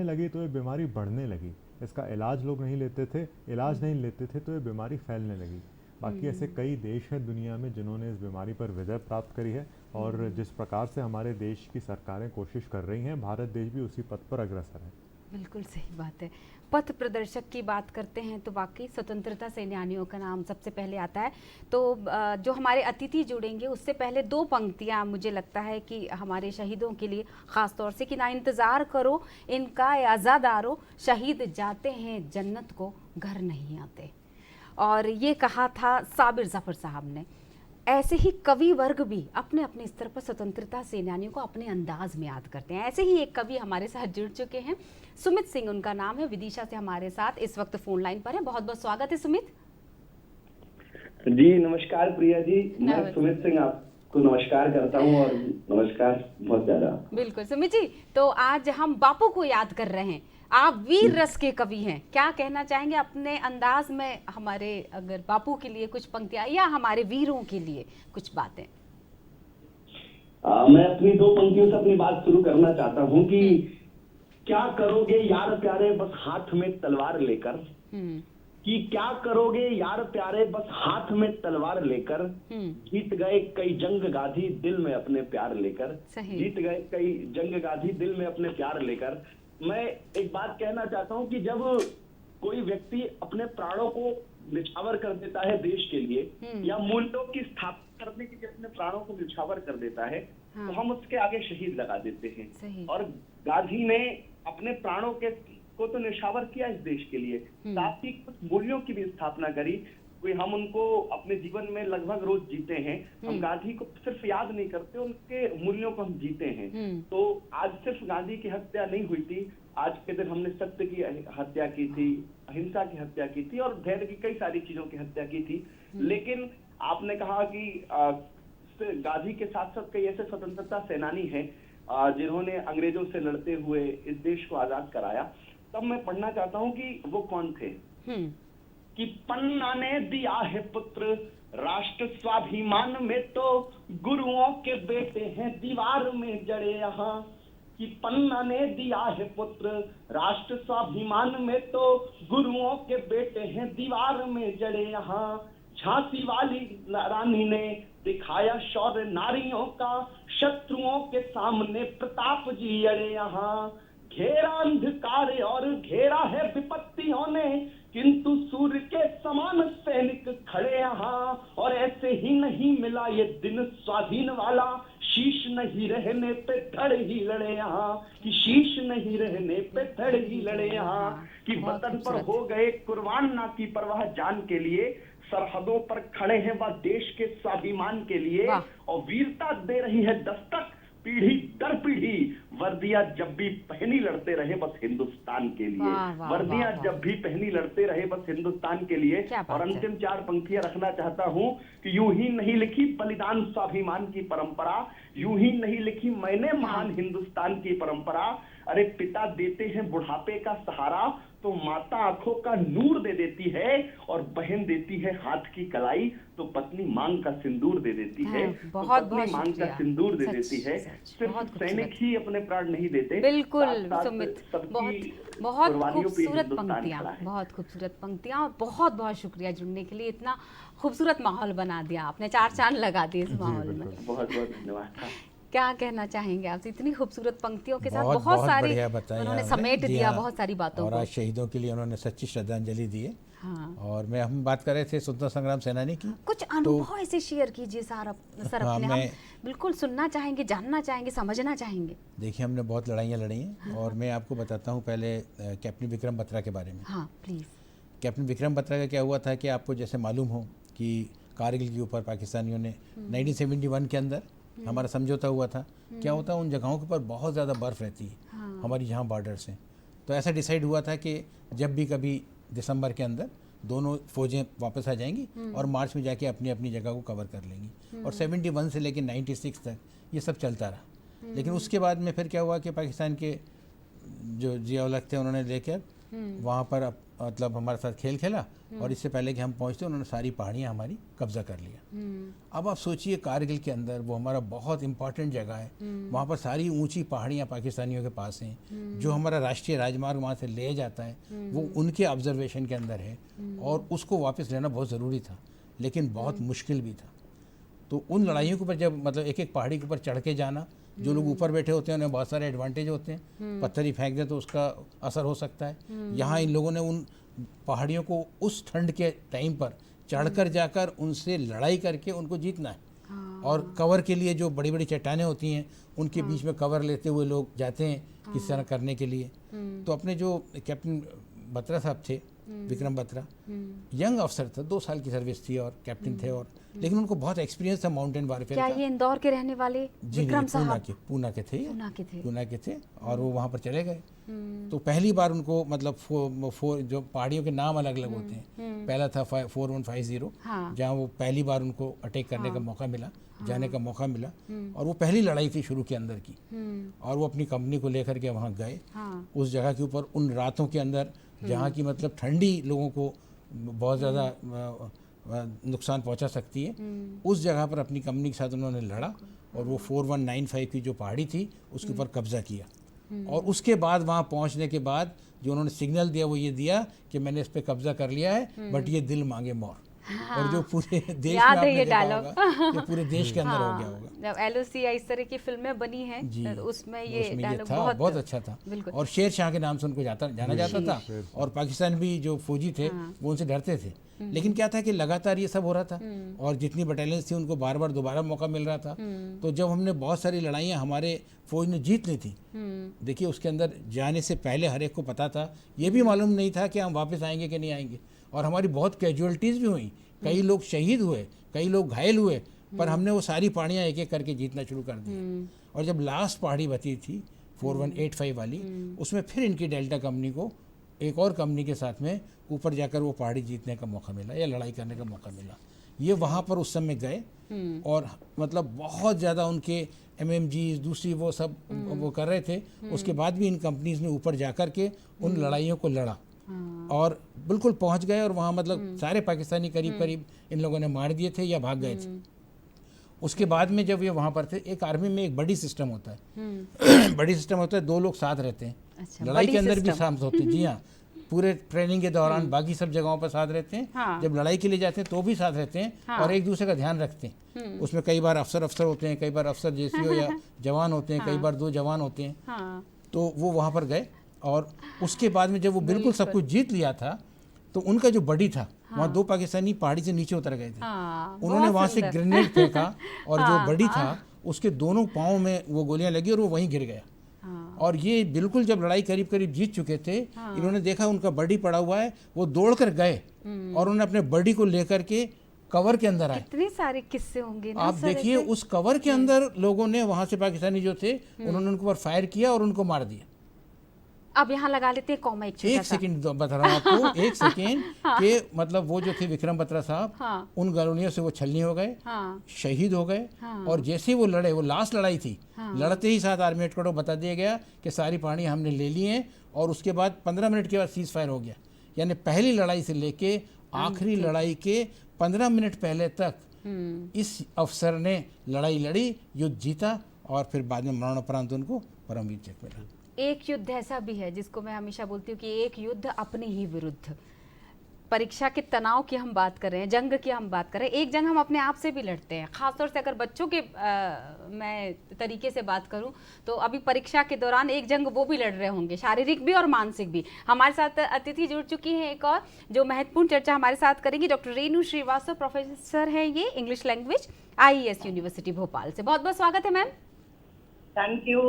लगे तो ये बीमारी बढ़ने लगी। इसका इलाज लोग नहीं लेते थे, इलाज नहीं लेते थे तो ये बीमारी फैलने लगी। बाकी ऐसे कई देश हैं दुनिया में जिन्होंने इस बीमारी पर विजय प्राप्त करी है और जिस प्रकार से हमारे देश की सरकारें कोशिश कर रही हैं, भारत देश भी उसी पथ पर अग्रसर है। बिल्कुल सही बात है। पथ प्रदर्शक की बात करते हैं तो वाकई स्वतंत्रता सेनानियों का नाम सबसे पहले आता है। तो जो हमारे अतिथि जुड़ेंगे उससे पहले 2 पंक्तियां मुझे लगता है कि हमारे शहीदों के लिए ख़ास तौर से कि ना इंतज़ार करो इनका आज़ादारो, शहीद जाते हैं जन्नत को घर नहीं आते। और ये कहा था साबिर ज़फ़र साहब ने। ऐसे ही कवि वर्ग भी अपने अपने स्तर पर स्वतंत्रता सेनानियों को अपने अंदाज में याद करते हैं। ऐसे ही एक कवि हमारे साथ जुड़ चुके हैं, सुमित सिंह उनका नाम है, विदिशा से हमारे साथ इस वक्त फोन लाइन पर है। बहुत बहुत स्वागत है सुमित जी। नमस्कार प्रिया जी, मैं सुमित सिंह आपको नमस्कार करता हूं और नमस्कार बहुत ज्यादा। बिल्कुल सुमित जी, तो आज हम बापू को याद कर रहे हैं। आप वीर रस के कवि हैं, क्या कहना चाहेंगे अपने अंदाज में हमारे, अगर बापू के लिए कुछ पंक्तियां या हमारे वीरों के लिए कुछ बातें? मैं अपनी 2 पंक्तियों से अपनी बात शुरू करना चाहता हूं कि क्या करोगे यार प्यारे बस हाथ में तलवार लेकर, कि क्या करोगे यार प्यारे बस हाथ में तलवार लेकर, जीत गए कई जंग गाधी दिल में अपने प्यार लेकर, सही। जीत गए कई जंग गाधी दिल में अपने प्यार लेकर। मैं एक बात कहना चाहता हूं कि जब कोई व्यक्ति अपने प्राणों को निछावर कर देता है देश के लिए, या मूल्यों की स्थापना करने के लिए अपने प्राणों को निछावर कर देता है, तो हम उसके आगे शहीद लगा देते सही। हैं। और गांधी ने अपने प्राणों को तो निछावर किया इस देश के लिए, साथ ही कुछ मूल्यों की भी स्थापना करी। कोई हम उनको अपने जीवन में लगभग रोज जीते हैं। हम गांधी को सिर्फ याद नहीं करते, उनके मूल्यों को हम जीते हैं। तो आज सिर्फ गांधी की हत्या नहीं हुई थी, आज के दिन हमने सत्य की हत्या की थी, अहिंसा की हत्या की थी और धैर्य की कई सारी चीजों की हत्या की थी। लेकिन आपने कहा कि गांधी के साथ साथ कई ऐसे स्वतंत्रता सेनानी हैं जिन्होंने अंग्रेजों से लड़ते हुए इस देश को आजाद कराया। तब मैं पढ़ना चाहता हूं कि वो कौन थे। कि पन्ना ने दिया है पुत्र राष्ट्र स्वाभिमान में, तो गुरुओं के बेटे हैं दीवार में जड़े यहाँ। कि पन्ना ने दिया है पुत्र राष्ट्र स्वाभिमान में, तो गुरुओं के बेटे हैं दीवार में जड़े यहाँ। झांसी वाली रानी ने दिखाया शौर्य नारियों का, शत्रुओं के सामने प्रताप जी अड़े यहाँ। घेरा अंधकार और घेरा है विपत्तियों ने, किंतु सूर्य के समान सैनिक खड़े यहाँ। और ऐसे ही नहीं मिला ये दिन स्वाधीन वाला, शीश नहीं रहने पे धड़ ही लड़े यहाँ। कि शीश नहीं रहने पे धड़ ही लड़े यहाँ। कि वतन पर हो गए कुर्बान ना की परवाह जान के लिए, सरहदों पर खड़े हैं वह देश के स्वाभिमान के लिए। और वीरता दे रही है दस्तक पीढ़ी दर पीढ़ी, वर्दियां जब भी पहनी लड़ते रहे बस हिंदुस्तान के लिए। वर्दियां जब भी पहनी लड़ते रहे बस हिंदुस्तान के लिए। और अंतिम 4 पंक्तियां रखना चाहता हूं कि यूं ही नहीं लिखी बलिदान स्वाभिमान की परंपरा, यूं ही नहीं लिखी मैंने महान हिंदुस्तान की परंपरा। अरे पिता देते हैं बुढ़ापे का सहारा, तो माता आंखों का नूर दे देती है। और बहन देती है हाथ की कलाई, तो पत्नी मांग का सिंदूर दे देती है। बहुत तो पत्नी मांग का सिंदूर दे देती है। सिर्फ सैनिक ही अपने प्राण नहीं देते। बिल्कुल सुमित, बहुत खूबसूरत पंक्तियां, बहुत खूबसूरत पंक्तियां। और बहुत बहुत शुक्रिया जुड़ने के लिए, इतना खूबसूरत माहौल बना दिया आपने, 4 चांद लगा दिए इस माहौल में। बहुत बहुत धन्यवाद। क्या कहना चाहेंगे आप इतनी खूबसूरत पंक्तियों के साथ? बहुत सारी उन्होंने समेट दिया बहुत सारी बातों और को। आज शहीदों के लिए उन्होंने सच्ची श्रद्धांजलि दी है। हाँ। और हम बात कर रहे थे स्वतंत्रता संग्राम सेनानी की, कुछ अनुभव ऐसे शेयर कीजिए सर अपने। हम बिल्कुल सुनना चाहेंगे, जानना चाहेंगे, समझना चाहेंगे। देखिए, हमने बहुत लड़ाइयाँ लड़ी हैं। और मैं आपको बताता हूँ पहले कैप्टन विक्रम बत्रा के बारे में। हाँ प्लीज़। कैप्टन विक्रम बत्रा का क्या हुआ था कि आपको जैसे मालूम हो कि कारगिल के ऊपर पाकिस्तानियों ने 1971 के अंदर हमारा समझौता हुआ था। क्या होता है, उन जगहों के ऊपर बहुत ज़्यादा बर्फ़ रहती है हमारी जहाँ बॉर्डर्स हैं। तो ऐसा डिसाइड हुआ था कि जब भी कभी दिसंबर के अंदर दोनों फ़ौजें वापस आ जाएंगी और मार्च में जाके अपनी अपनी जगह को कवर कर लेंगी। और 71 से लेकर 96 तक ये सब चलता रहा। लेकिन उसके बाद में फिर क्या हुआ कि पाकिस्तान के जो जिया-उल-हक थे उन्होंने लेकर वहाँ पर मतलब हमारे साथ खेल खेला। और इससे पहले कि हम पहुँचते उन्होंने सारी पहाड़ियाँ हमारी कब्जा कर लिया। अब आप सोचिए, कारगिल के अंदर वो हमारा बहुत इंपॉर्टेंट जगह है, वहाँ पर सारी ऊंची पहाड़ियाँ पाकिस्तानियों के पास हैं। जो हमारा राष्ट्रीय राजमार्ग वहाँ से ले जाता है वो उनके ऑब्जर्वेशन के अंदर है। और उसको वापस लेना बहुत ज़रूरी था, लेकिन बहुत मुश्किल भी था। तो उन लड़ाइयों के ऊपर जब मतलब एक एक पहाड़ी के ऊपर चढ़ के जाना, जो लोग ऊपर बैठे होते हैं उन्हें बहुत सारे एडवांटेज होते हैं। पत्थर ही फेंक दे तो उसका असर हो सकता है। यहाँ इन लोगों ने उन पहाड़ियों को उस ठंड के टाइम पर चढ़कर जाकर उनसे लड़ाई करके उनको जीतना है। और कवर के लिए जो बड़ी बड़ी चट्टानें होती हैं उनके बीच में कवर लेते हुए लोग जाते हैं किस तरह करने के लिए। तो अपने जो कैप्टन बत्रा साहब थे, विक्रम बत्रा, यंग अफसर था, 2 साल की सर्विस थी और कैप्टन थे। और लेकिन उनको बहुत एक्सपीरियंस था माउंटेन वारफेयर का। क्या ये इंदौर के रहने वाले विक्रम साहब? पूना के थे। पूना के थे और वो वहाँ पर चले गए। तो पहली बार उनको मतलब जो पहाड़ियों के नाम अलग अलग होते हैं। पहला था 4150, जहाँ वो पहली बार उनको अटैक करने का मौका मिला, जाने का मौका मिला। और वो पहली लड़ाई थी शुरू के अंदर की। और वो अपनी कंपनी को लेकर के वहाँ गए। उस जगह के ऊपर उन रातों के अंदर जहाँ की मतलब ठंडी लोगों को बहुत ज़्यादा नुकसान पहुंचा सकती है, उस जगह पर अपनी कंपनी के साथ उन्होंने लड़ा। और वो 4195 की जो पहाड़ी थी उसके ऊपर कब्जा किया। और उसके बाद वहाँ पहुँचने के बाद जो उन्होंने सिग्नल दिया वो ये दिया कि मैंने इस पे कब्जा कर लिया है, बट ये दिल मांगे मोर। और जो पूरे देश में याद है आपने ये देखा डायलॉग। होगा कि पूरे देश के अंदर हो गया होगा। जब LOC या इस तरह की फिल्में बनी हैं जी, तो उसमें ये उसमें डायलॉग था, बहुत अच्छा था। बिल्कुल। और शेर शाह के नाम से उनको जाना जाता था, और पाकिस्तान भी जो फौजी थे वो उनसे डरते थे। लेकिन क्या था कि लगातार ये सब हो रहा था, और जितनी बटालियंस थी उनको बार बार दोबारा मौका मिल रहा था। तो जब हमने बहुत सारी लड़ाइयाँ हमारे फौज ने जीत ली थी, देखिए उसके अंदर जाने से पहले हर एक को पता था, ये भी मालूम नहीं था कि हम वापस आएंगे कि नहीं आएंगे, और हमारी बहुत कैजुअलिटीज़ भी हुई, कई लोग शहीद हुए, कई लोग घायल हुए, पर हमने वो सारी पहाड़ियाँ एक एक करके जीतना शुरू कर दिया। और जब लास्ट पहाड़ी बची थी 4185 वाली, उसमें फिर इनकी डेल्टा कंपनी को एक और कंपनी के साथ में ऊपर जाकर वो पहाड़ी जीतने का मौका मिला या लड़ाई करने का मौका मिला। ये वहाँ पर उस समय गए, और मतलब बहुत ज़्यादा उनके MMGs दूसरी वो सब वो कर रहे थे। उसके बाद भी इन कंपनीज ने ऊपर जाकर के उन लड़ाइयों को लड़ा, और बिल्कुल पहुंच गए, और वहाँ मतलब सारे पाकिस्तानी करीब करीब इन लोगों ने मार दिए थे या भाग गए थे। उसके बाद में जब ये वहाँ पर थे, एक आर्मी में एक बड़ी सिस्टम होता है बड़ी सिस्टम होता है, 2 लोग साथ रहते हैं। अच्छा, लड़ाई बड़ी के अंदर भी सिस्टम। साथ होते हैं, जी हाँ, पूरे ट्रेनिंग के दौरान बाकी सब जगहों पर साथ रहते हैं। हाँ। जब लड़ाई के लिए जाते हैं तो भी साथ रहते हैं, हाँ। और एक दूसरे का ध्यान रखते हैं। उसमें कई बार अफसर होते हैं, कई बार अफसर JCO या जवान होते हैं, कई बार 2 जवान होते हैं। हाँ, तो वो वहाँ पर गए, और उसके बाद में जब वो बिल्कुल सब कुछ जीत लिया था, तो उनका जो बडी था, वहाँ 2 पाकिस्तानी पहाड़ी से नीचे उतर गए थे। हाँ, उन्होंने बहुत वहाँ से सुंदर। ग्रेनेड फेंका, और जो बडी था उसके दोनों पाँव में वो गोलियां लगी, और वो वहीं गिर गया। हाँ, और ये बिल्कुल जब लड़ाई करीब करीब जीत चुके थे, इन्होंने देखा उनका बडी पड़ा हुआ है, वो दौड़ कर गए, और उन्होंने अपने बडी को लेकर के कवर के अंदर आए। कितने सारे किस्से होंगे ना आप सर देखिए, ऐसे? उस कवर के अंदर लोगों ने, वहाँ से पाकिस्तानी जो थे, उन्होंने उनके ऊपर फायर किया और उनको मार दिया। अब यहाँ लगा लेते हैं कॉमा एक छोटा एक सा। सेकंड बता रहा हूँ आपको, एक सेकंड के मतलब वो जो थे विक्रम बत्रा साहब, हाँ, उन गोलियों से वो छलनी हो गए, हाँ, शहीद हो गए। हाँ। और जैसे ही वो लड़े, वो लास्ट लड़ाई थी, लड़ते ही साथ आर्मी हेडक्वार्टर को बता दिया गया कि सारी पहाड़ी हमने ले ली हैं, और उसके बाद 15 मिनट के बाद सीज फायर हो गया। यानी पहली लड़ाई से लेके आखिरी लड़ाई के 15 मिनट पहले तक इस अफसर ने लड़ाई लड़ी, युद्ध जीता, और फिर बाद में मरणोपरांत उनको परमवीर चक्र मिला। एक युद्ध ऐसा भी है जिसको मैं हमेशा बोलती हूँ कि एक युद्ध अपने ही विरुद्ध। परीक्षा के तनाव की हम बात कर रहे हैं, जंग की हम बात कर रहे हैं, एक जंग हम अपने आप से भी लड़ते हैं। खासतौर से अगर बच्चों के मैं तरीके से बात करूं तो अभी परीक्षा के दौरान एक जंग वो भी लड़ रहे होंगे, शारीरिक भी और मानसिक भी। हमारे साथ अतिथि जुड़ चुकी हैं एक और, जो महत्वपूर्ण चर्चा हमारे साथ करेंगी, डॉक्टर रेणु श्रीवास्तव, प्रोफेसर हैं ये English language, IES university Bhopal से। बहुत बहुत स्वागत है ma'am. Thank you.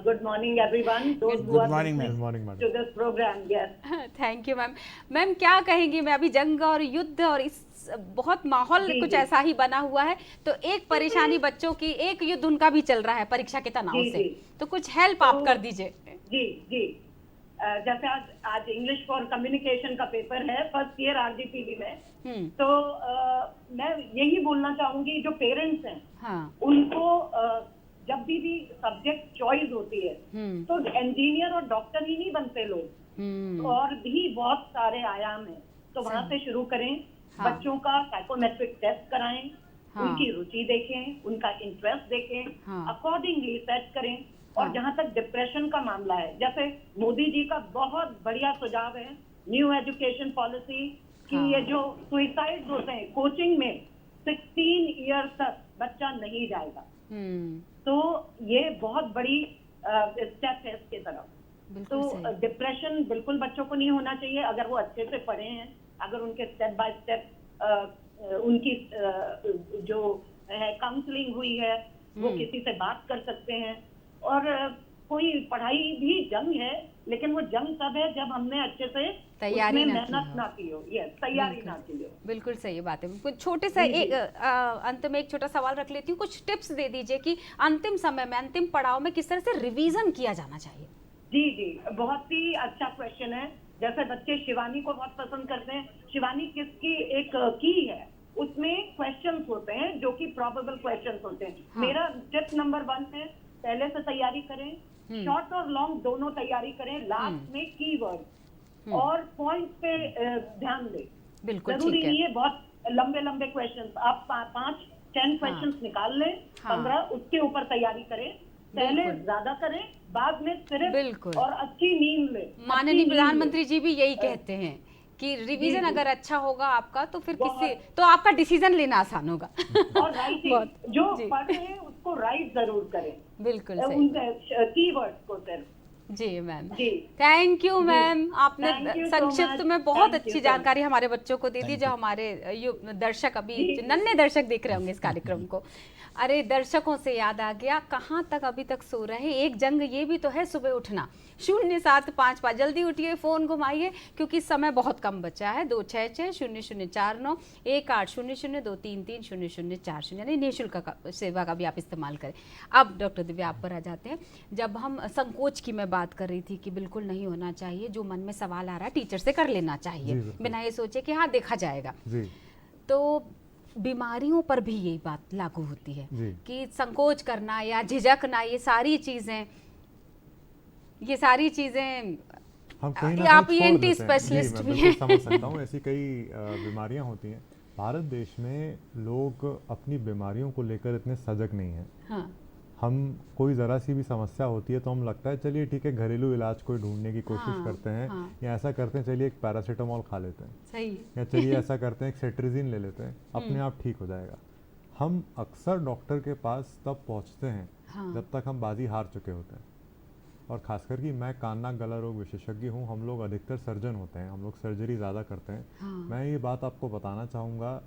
Good morning, everyone. Those who Good are morning, ma'am. Good morning, madam. to this program. Yes. Thank you ma'am. Ma'am क्या कहेंगी, मैं अभी जंग और युद्ध और इस बहुत माहौल जी, कुछ जी। ऐसा ही बना हुआ है, तो एक परेशानी बच्चों की, एक युद्ध उनका भी चल रहा है परीक्षा के तनाव जी, से, जी। तो कुछ हेल्प आप तो- कर दीजिए। जी जी जैसे आज इंग्लिश फॉर कम्युनिकेशन का पेपर है फर्स्ट ईयर RGPV में, तो मैं यही बोलना चाहूंगी, जो पेरेंट्स हैं हाँ, उनको जब भी सब्जेक्ट चॉइस होती है तो इंजीनियर और डॉक्टर ही नहीं बनते लोग, और भी बहुत सारे आयाम हैं। तो वहां से शुरू करें, हाँ। बच्चों का साइकोमेट्रिक टेस्ट कराएं, हाँ। उनकी रुचि देखें, उनका इंटरेस्ट देखें, हाँ। अकॉर्डिंगली सेट करें। और हाँ। जहां तक डिप्रेशन का मामला है, जैसे मोदी जी का बहुत बढ़िया सुझाव है न्यू एजुकेशन पॉलिसी कि हाँ। ये जो सुइसाइड होते हैं कोचिंग में 16 ईयर तक बच्चा नहीं जाएगा, तो ये बहुत बड़ी स्टेप है इसके तरफ। बिल्कुल तो सही। डिप्रेशन बिल्कुल बच्चों को नहीं होना चाहिए अगर वो अच्छे से पढ़े हैं, अगर उनके स्टेप बाय स्टेप उनकी जो है काउंसलिंग हुई है, वो किसी से बात कर सकते हैं। और कोई पढ़ाई भी जंग है, लेकिन वो जंग तब है जब हमने अच्छे से तैयारी उसमें ना की मेहनत हो। ना की हो, यस, तैयारी ना की हो। बिल्कुल सही बात है। कुछ छोटे सा जी, जी। एक अंत में एक छोटा सवाल रख लेती हूँ, कुछ टिप्स दे दीजिए कि अंतिम समय में, अंतिम पड़ाव में किस तरह से रिवीजन किया जाना चाहिए। जी जी, बहुत ही अच्छा क्वेश्चन है। जैसे बच्चे शिवानी को बहुत पसंद करते हैं, शिवानी किसकी एक की है, उसमें क्वेश्चंस होते हैं जो कि प्रोबेबल क्वेश्चंस होते हैं। हाँ। मेरा टिप नंबर 1 है, पहले से तैयारी करें, शॉर्ट और लॉन्ग दोनों तैयारी करें, लास्ट में कीवर्ड और पॉइंट पे ध्यान दें। बिल्कुल जरूरी ठीक है। नहीं है बहुत लंबे लंबे क्वेश्चंस, आप 5-10 क्वेश्चंस निकाल लें, हाँ। 15 उसके ऊपर तैयारी करें। पहले बिल्कुल। ज्यादा करें, बाद में सिर्फ बिल्कुल। और अच्छी नींद ले, माननीय अच्छी नींद प्रधानमंत्री ले। जी भी यही कहते हैं कि रिवीजन जी। अगर अच्छा होगा आपका तो फिर बहुत। तो आपका डिसीजन लेना आसान होगा। और राइटिंग, बहुत। जो जी। पढ़ रहे हैं उसको राइट जरूर करें, बिल्कुल सही। उन कीवर्ड्स को सिर्फ। जी मैम, जी। थैंक यू जी। मैम, आपने Thank you so संक्षिप्त much. में बहुत Thank you अच्छी so जानकारी हमारे बच्चों को दे दी, Thank जो you. हमारे दर्शक अभी जी। जो नन्हे दर्शक देख रहे होंगे इस कार्यक्रम को। अरे दर्शकों से याद आ गया, कहाँ तक अभी तक सो रहे, एक जंग ये भी तो है सुबह उठना। 0755 जल्दी उठिए, फोन घुमाइए क्योंकि समय बहुत कम बचा है। 266-0049 1800-233-0040 यानी निःशुल्क सेवा का भी आप इस्तेमाल करें। अब डॉक्टर दिव्या आप पर आ जाते हैं। जब हम संकोच की मैं बात कर रही थी कि बिल्कुल नहीं होना चाहिए, जो मन में सवाल आ रहा है टीचर से कर लेना चाहिए, जी, बिल्कुल। बिना ये सोचे कि हाँ देखा जाएगा। जी तो बीमारियों पर भी यही बात लागू होती है जी। कि संकोच करना या झिझकना, ये सारी चीजें हम कहीं ना आप कहीं छोड़ ENT देते हैं। स्पेशलिस्ट जी, भी मैं हैं। बिल्कुल समझ सकता हूँ, ऐसी कई बीमारियां होती हैं। भारत देश में लोग अपनी बीमारियों को लेकर इतने सजग नहीं हैं। हाँ, हम कोई ज़रा सी भी समस्या होती है तो हम लगता है चलिए ठीक है, घरेलू इलाज कोई ढूंढने की कोशिश हाँ, करते हैं, हाँ। या ऐसा करते हैं चलिए एक पैरासीटामोल खा लेते हैं, सही। या चलिए ऐसा करते हैं एक सेट्रिजिन ले लेते हैं, अपने आप ठीक हो जाएगा। हम अक्सर डॉक्टर के पास तब पहुंचते हैं हाँ। जब तक हम बाजी हार चुके होते हैं। और खासकर कि मैं कान नाक गला रोग विशेषज्ञ हूँ, हम लोग अधिकतर सर्जन होते हैं, हम लोग सर्जरी ज़्यादा करते हैं। हाँ। मैं ये बात आपको बताना चाहूँगा,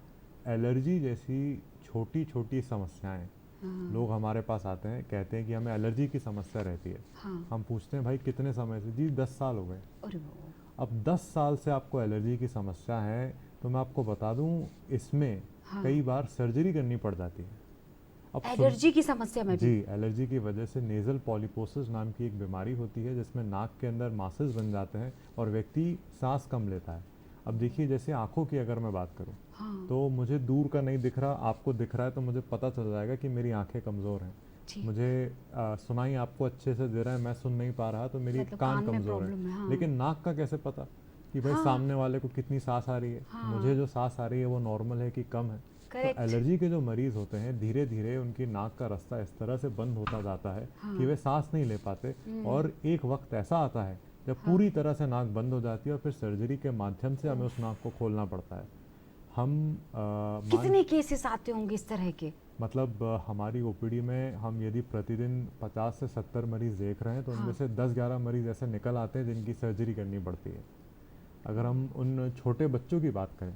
एलर्जी जैसी छोटी छोटी समस्याएं, हाँ। लोग हमारे पास आते हैं, कहते हैं कि हमें एलर्जी की समस्या रहती है। हाँ। हम पूछते हैं भाई कितने समय से? जी 10 साल हो गए। अरे बाबा। अब 10 साल से आपको एलर्जी की समस्या है तो मैं आपको बता दूं, इसमें हाँ। कई बार सर्जरी करनी पड़ जाती है। अब एलर्जी की समस्या में भी? जी, एलर्जी की वजह से नेजल पॉलीपोसिस नाम की एक बीमारी होती है, जिसमें नाक के अंदर मासेस बन जाते हैं और व्यक्ति सांस कम लेता है। अब देखिए, जैसे आंखों की अगर मैं बात करूं, हाँ। तो मुझे दूर का नहीं दिख रहा, आपको दिख रहा है, तो मुझे पता चल जाएगा कि मेरी आंखें कमज़ोर हैं। ठीक। मुझे सुनाई आपको अच्छे से दे रहा है, मैं सुन नहीं पा रहा, तो मेरी मतलब कान कान में कमज़ोर प्रॉब्लम है, है। हाँ। लेकिन नाक का कैसे पता कि भाई हाँ। सामने वाले को कितनी सांस आ रही है? हाँ। मुझे जो सांस आ रही है वो नॉर्मल है कि कम है? तो Correct. एलर्जी के जो मरीज होते हैं, धीरे धीरे उनकी नाक का रास्ता इस तरह से बंद होता जाता है कि वे सांस नहीं ले पाते, और एक वक्त ऐसा आता है जब पूरी तरह से नाक बंद हो जाती है और फिर सर्जरी के माध्यम से हमें उस नाक को खोलना पड़ता है। हम कितने केसेस आते होंगे इस तरह के? मतलब हमारी ओपीडी में हम यदि प्रतिदिन 50 से 70 मरीज देख रहे हैं, तो उनमें से 10-11 मरीज ऐसे निकल आते हैं जिनकी सर्जरी करनी पड़ती है। अगर हम उन छोटे बच्चों की बात करें,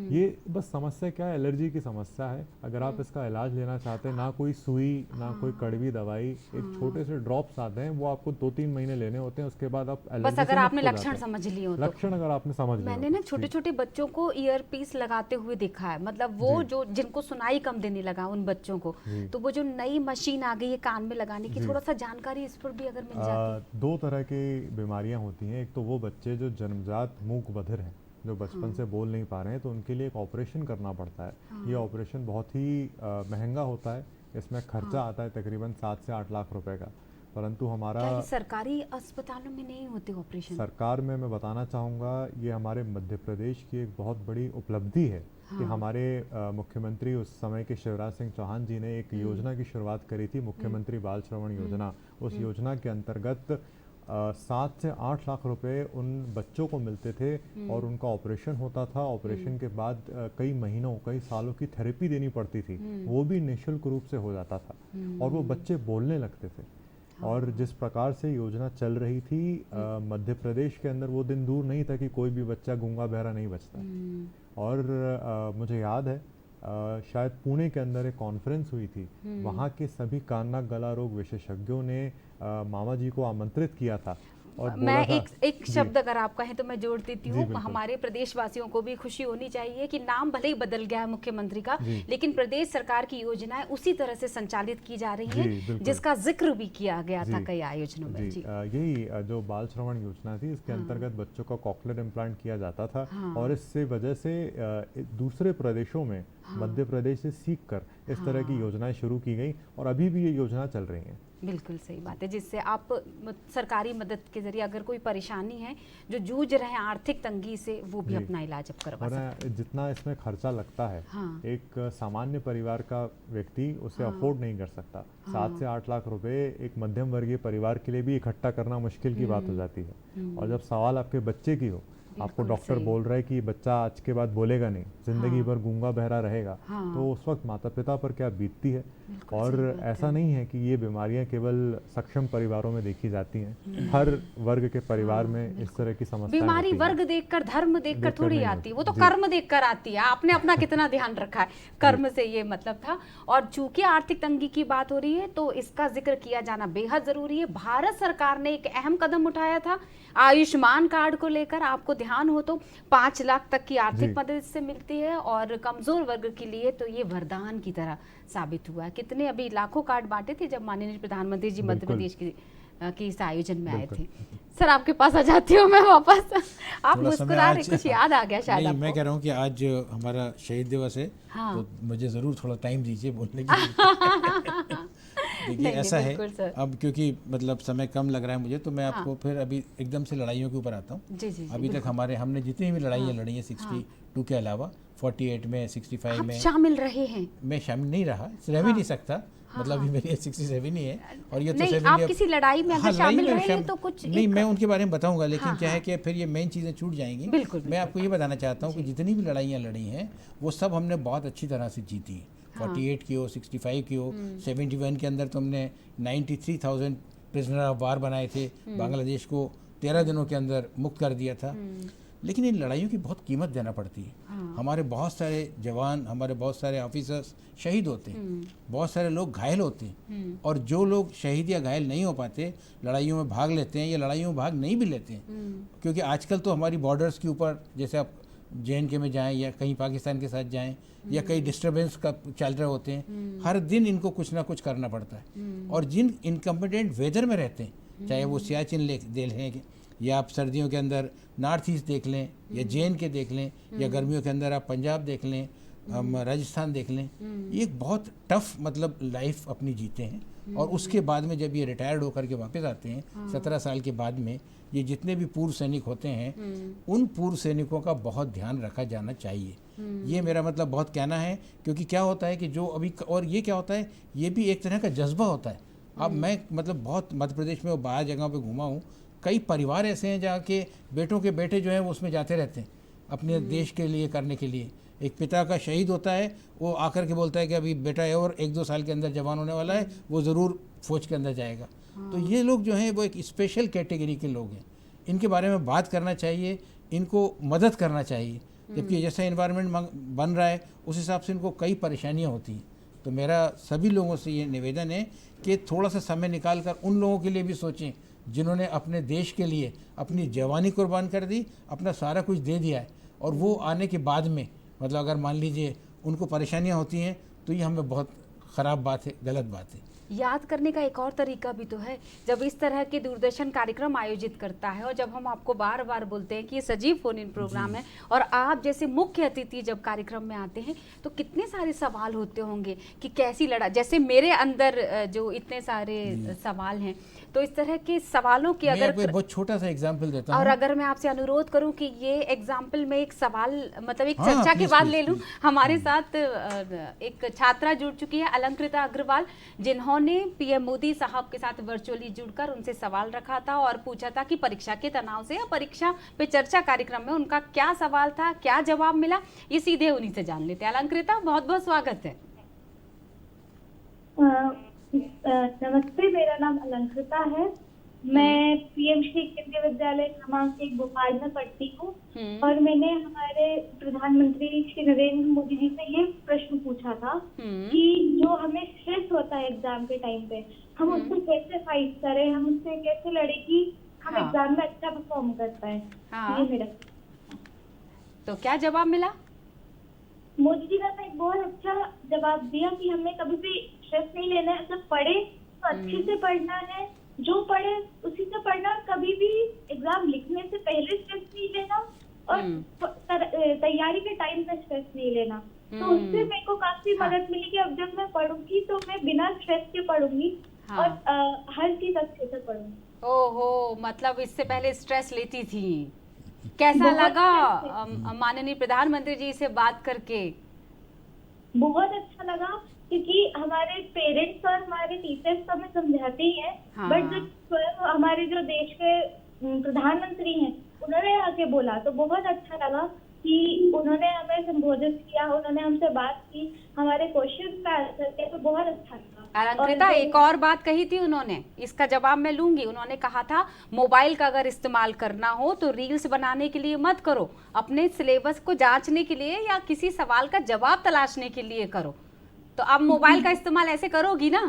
ये बस समस्या क्या है? एलर्जी की समस्या है। अगर आप इसका इलाज लेना चाहते हैं, ना कोई सुई, ना कोई कड़वी दवाई, एक छोटे से ड्रॉप्स आते हैं, वो आपको 2-3 महीने लेने होते हैं, उसके बाद आप एलर्जी बस से अगर मुक्त आपने हो जाते लक्षण हैं। समझ लिए हो तो। लक्षण अगर आपने समझ लिए मैंने हो ना तो। छोटे जी। छोटे बच्चों को ईयर पीस लगाते हुए देखा है, मतलब वो जी। जो जिनको सुनाई कम देने लगा उन बच्चों को, जी। तो वो जो नई मशीन आ गई है कान में लगाने की, जी। थोड़ा सा जानकारी इस पर भी अगर मिल जाती। 2 तरह की बीमारियां होती हैं। एक तो वो बच्चे जो जन्मजात मूक बधिर हैं, जो बचपन से बोल नहीं पा रहे हैं, तो उनके लिए एक ऑपरेशन करना पड़ता है। ये ऑपरेशन बहुत ही महंगा होता है, इसमें खर्चा आता है तकरीबन 7 से 8 लाख रुपए का। परंतु हमारा क्या ये सरकारी अस्पतालों में नहीं होते ऑपरेशन? सरकार में मैं बताना चाहूँगा, ये हमारे मध्य प्रदेश की एक बहुत बड़ी उपलब्धि है कि हमारे मुख्यमंत्री उस समय के शिवराज सिंह चौहान जी ने एक योजना की शुरुआत करी थी, मुख्यमंत्री बाल श्रवण योजना। उस योजना के अंतर्गत 7 से 8 लाख रुपए उन बच्चों को मिलते थे, और उनका ऑपरेशन होता था। ऑपरेशन के बाद कई महीनों, कई सालों की थेरेपी देनी पड़ती थी, वो भी निःशुल्क रूप से हो जाता था, और वो बच्चे बोलने लगते थे। और जिस प्रकार से योजना चल रही थी, मध्य प्रदेश के अंदर वो दिन दूर नहीं था कि कोई भी बच्चा गूंगा बहरा नहीं बचता। और मुझे याद है, शायद पुणे के अंदर एक कॉन्फ्रेंस हुई थी, वहाँ के सभी कान नाक गला रोग विशेषज्ञों ने मामा जी को आमंत्रित किया था, और मैं बोला था, एक शब्द अगर आप कहें तो मैं जोड़ देती जी, हूँ। बिल्कुल। हमारे प्रदेशवासियों को भी खुशी होनी चाहिए कि नाम भले ही बदल गया है मुख्यमंत्री का, जी। लेकिन प्रदेश सरकार की योजनाएं उसी तरह से संचालित की जा रही जी, हैं, बिल्कुल। जिसका जिक्र भी किया गया था जी। कई आयोजनों में। जी। यही जो बाल श्रवण योजना थी, इसके अंतर्गत बच्चों का कॉकलियर इम्प्लांट किया जाता था, और इससे वजह से दूसरे प्रदेशों में मध्य प्रदेश से सीख कर इस तरह की योजनाएं शुरू की गई और अभी भी ये योजना चल रही हैं। बिल्कुल सही बात है, जिससे आप सरकारी मदद के जरिए अगर कोई परेशानी है, जो जूझ रहे हैं आर्थिक तंगी से, वो भी जी। अपना इलाज अब करवा सकते वरना जितना इसमें खर्चा लगता है, हाँ। एक सामान्य परिवार का व्यक्ति उसे हाँ। अफोर्ड नहीं कर सकता। हाँ। 7 से 8 लाख रुपए एक मध्यम वर्गीय परिवार के लिए भी इकट्ठा करना मुश्किल की बात हो जाती है। और जब सवाल आपके बच्चे की हो, आपको बिल्कुल डॉक्टर सही। बोल रहा है कि बच्चा आज के बाद बोलेगा नहीं, जिंदगी हाँ। भर गूंगा बहरा रहेगा, हाँ। तो उस वक्त माता पिता पर क्या बीतती है। बिल्कुल और सही बात ऐसा है। नहीं है कि ये बीमारियां केवल सक्षम परिवारों में देखी जाती हैं, हर वर्ग के परिवार में इस तरह की समस्याएं बीमारी होती हैं। वर्ग देखकर, धर्म देखकर देखकर थोड़ी नहीं आती है, वो तो होती। कर्म देखकर आती है। आपने अपना कितना ध्यान रखा है, कर्म से ये मतलब था। और चूंकि आर्थिक तंगी की बात हो रही है, तो इसका जिक्र किया जाना बेहद जरूरी है। भारत सरकार ने एक अहम कदम उठाया था आयुष्मान कार्ड को लेकर। आपको ध्यान हो तो 5 लाख तक की आर्थिक जी। मदद इससे मिलती है, और कमजोर वर्ग के लिए तो ये वरदान की तरह साबित हुआ है। कितने अभी लाखों कार्ड बांटे थे जब माननीय प्रधानमंत्री जी मध्य बिल्कुल। प्रदेश की इस आयोजन में आए थे। बिल्कुल। सर, आपके पास आ जाती हूँ मैं वापस। आप थोड़ा समय मुस्कुरा रहे, आज- कुछ याद आ गया शायद नहीं, मैं आपको। कह रहा हूँ कि आज हमारा शहीद दिवस है, हाँ। तो मुझे ज़रूर थोड़ा टाइम दीजिए बोलने के लिए। देखिए नहीं, ऐसा है, बिल्कुल सर। अब क्योंकि मतलब समय कम लग रहा है मुझे, तो मैं हाँ। आपको फिर अभी एकदम से लड़ाइयों के ऊपर आता हूँ। जी जी जी, अभी तक हमने जितनी भी लड़ाइयाँ लड़ी हैं 62 के अलावा, 48 में, 65 आप में शामिल रहे हैं। मैं शामिल नहीं रहा, रह भी नहीं सकता। मतलब अभी मेरी 67 ही है, और ये तो नहीं, 70 आप अब- किसी लड़ाई में अगर हाँ, लड़ाई शामिल में रहे शामिल- हैं तो कुछ नहीं, मैं उनके बारे में बताऊंगा, लेकिन हाँ, क्या है हाँ। कि फिर ये मेन चीज़ें छूट जाएंगी। बिल्कुल, मैं बिल्कुल। आपको ये बताना चाहता हूँ कि जितनी भी लड़ाइयाँ लड़ी हैं वो सब हमने बहुत अच्छी तरह से जीती हैं। 48 की हो, 65 की हो, 71 के अंदर तो हमने 93,000 प्रिजनर ऑफ वार बनाए थे, बांग्लादेश को 13 दिनों के अंदर मुक्त कर दिया था। लेकिन इन लड़ाइयों की बहुत कीमत देना पड़ती है। हमारे बहुत सारे जवान, हमारे बहुत सारे ऑफिसर्स शहीद होते हैं, बहुत सारे लोग घायल होते हैं, और जो लोग शहीद या घायल नहीं हो पाते, लड़ाइयों में भाग लेते हैं या लड़ाइयों में भाग नहीं भी लेते हैं, क्योंकि आजकल तो हमारी बॉर्डर्स के ऊपर, जैसे आप JNK में जाएं या कहीं पाकिस्तान के साथ जाएं या कई डिस्टर्बेंस का चल रहे होते हैं, हर दिन इनको कुछ ना कुछ करना पड़ता है। और जिन इनकम्पिटेंट वेदर में रहते हैं, चाहे वो सियाचिन दे लें या आप सर्दियों के अंदर नॉर्थ ईस्ट देख लें या JNK देख लें, या गर्मियों के अंदर आप पंजाब देख लें, हम राजस्थान देख लें, ये एक बहुत टफ मतलब लाइफ अपनी जीते हैं। और उसके बाद में जब ये रिटायर्ड होकर के वापस आते हैं 17 साल के बाद में, ये जितने भी पूर्व सैनिक होते हैं, उन पूर्व सैनिकों का बहुत ध्यान रखा जाना चाहिए। ये मेरा मतलब बहुत कहना है, क्योंकि क्या होता है कि जो अभी, और ये क्या होता है, ये भी एक तरह का जज्बा होता है। अब मैं मतलब बहुत मध्य प्रदेश में और बाहर जगहों पे घूमा हूँ, कई परिवार ऐसे हैं जहाँ के बेटों के बेटे जो हैं वो उसमें जाते रहते हैं अपने देश के लिए करने के लिए। एक पिता का शहीद होता है, वो आकर के बोलता है कि अभी बेटा है और 1-2 साल के अंदर जवान होने वाला है, वो ज़रूर फौज के अंदर जाएगा। तो ये लोग जो हैं वो एक स्पेशल कैटेगरी के लोग हैं, इनके बारे में बात करना चाहिए, इनको मदद करना चाहिए। जबकि जैसा इन्वायरमेंट बन रहा है उस हिसाब से इनको कई परेशानियाँ होती हैं। तो मेरा सभी लोगों से ये निवेदन है कि थोड़ा सा समय निकाल कर उन लोगों के लिए भी सोचें जिन्होंने अपने देश के लिए अपनी जवानी कुर्बान कर दी, अपना सारा कुछ दे दिया है, और वो आने के बाद में मतलब अगर मान लीजिए उनको परेशानियां होती हैं, तो ये हमें बहुत ख़राब बात है, गलत बात है। याद करने का एक और तरीका भी तो है, जब इस तरह के दूरदर्शन कार्यक्रम आयोजित करता है, और जब हम आपको बार बार बोलते हैं कि ये सजीव फोन इन प्रोग्राम है, और आप जैसे मुख्य अतिथि जब कार्यक्रम में आते हैं, तो कितने सारे सवाल होते होंगे कि कैसी लड़ा, जैसे मेरे अंदर जो इतने सारे सवाल हैं, तो इस तरह के सवालों की मैं अगर आपको एक बहुत छोटा सा एग्जाम्पल देता और हूँ। अगर मैं आपसे अनुरोध करूं कि ये एग्जाम्पल में एक सवाल मतलब एक हाँ, चर्चा के प्लीज, बाद प्लीज, ले लूं। प्लीज। हमारे साथ एक छात्रा जुड़ चुकी है, अलंकृता अग्रवाल, जिन्होंने PM मोदी साहब के साथ वर्चुअली जुड़कर उनसे सवाल रखा था और पूछा था कि परीक्षा के तनाव से या परीक्षा पे चर्चा कार्यक्रम में उनका क्या सवाल था, क्या जवाब मिला, ये सीधे उन्हीं से जान लेते हैं। अलंकृता, बहुत बहुत स्वागत है। नमस्ते, मेरा नाम अलंकृता है। मैं PM श्री केंद्रीय विद्यालय क्रमांक 1 भोपाल में पढ़ती हूँ, और मैंने हमारे प्रधानमंत्री श्री नरेंद्र मोदी जी से ये प्रश्न पूछा था कि जो हमें स्ट्रेस होता है एग्जाम के टाइम पे, हम उससे कैसे फाइट करें, हम उससे कैसे लड़े कि हम एग्जाम में अच्छा परफॉर्म कर पाए। ये मेरा तो क्या जवाब मिला? मोदी जी ने एक बहुत अच्छा जवाब दिया कि हमें कभी भी स्ट्रेस नहीं लेना है, जब पढ़े तो अच्छे से पढ़ना है, जो पढ़े उसी से पढ़ना, कभी भी एग्जाम लिखने से पहले स्ट्रेस नहीं लेना, और तैयारी के टाइम पे स्ट्रेस नहीं लेना। तो उससे मेरे को काफी मदद मिली कि अब जब मैं पढ़ूंगी तो मैं बिना स्ट्रेस के पढ़ूंगी और हर चीज अच्छे से पढ़ूंगी। ओहो, मतलब इससे पहले स्ट्रेस लेती थी। कैसा बहुत लगा स्ट्रेस माननीय प्रधानमंत्री जी से बात करके? बहुत अच्छा लगा, क्योंकि हमारे पेरेंट्स और हमारे टीचर्स तो हमें समझाते ही हैं, हाँ। बट जो स्वयं हमारे जो देश के प्रधानमंत्री हैं उन्होंने आके बोला तो बहुत अच्छा लगा कि उन्होंने हमें संबोधित किया, उन्होंने हमसे बात की, हमारे क्वेश्चन का आंसर किया, तो बहुत अच्छा लगा। अलंकृता, और एक और बात कही थी उन्होंने, इसका जवाब मैं लूंगी। उन्होंने कहा था मोबाइल का अगर इस्तेमाल करना हो तो रील्स बनाने के लिए मत करो, अपने सिलेबस को जांचने के लिए या किसी सवाल का जवाब तलाशने के लिए करो। तो अब मोबाइल का इस्तेमाल ऐसे करोगी ना?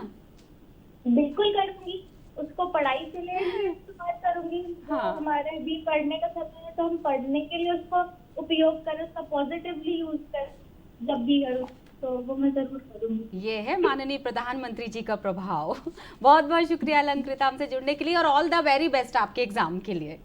बिल्कुल करूंगी, उसको पढ़ाई के लिए भी इस्तेमाल करूंगी। तो हाँ। हमारे भी पढ़ने का समय है तो हम पढ़ने के लिए उसको उपयोग करें, उसका पॉजिटिवली यूज करें, जब भी करूँ तो वो मैं जरूर करूंगी। ये है माननीय प्रधानमंत्री जी का प्रभाव। बहुत बहुत शुक्रिया अलंकृता हमसे जुड़ने के लिए, और ऑल द वेरी बेस्ट आपके एग्जाम के लिए।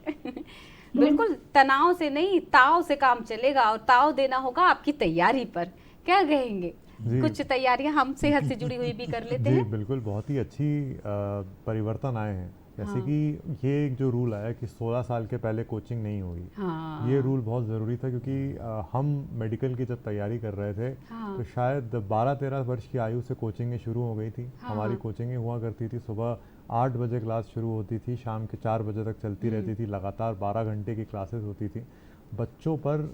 बिल्कुल तनाव से नहीं, ताव से काम चलेगा, और ताव देना होगा आपकी तैयारी पर। क्या कहेंगे? जी। कुछ तैयारियां हम सेहत से जुड़ी हुई भी कर लेते जी हैं। बिल्कुल, बहुत ही अच्छी परिवर्तन आए हैं। जैसे हाँ। कि ये एक जो रूल आया कि 16 साल के पहले कोचिंग नहीं होगी, हाँ। ये रूल बहुत ज़रूरी था, क्योंकि हम मेडिकल की जब तैयारी कर रहे थे हाँ। तो शायद 12-13 वर्ष की आयु से कोचिंगें शुरू हो गई थी। हाँ। हमारी कोचिंगें हुआ करती थी, सुबह 8 बजे क्लास शुरू होती थी, शाम के 4 बजे तक चलती रहती थी, लगातार 12 घंटे की क्लासेस होती थी। बच्चों पर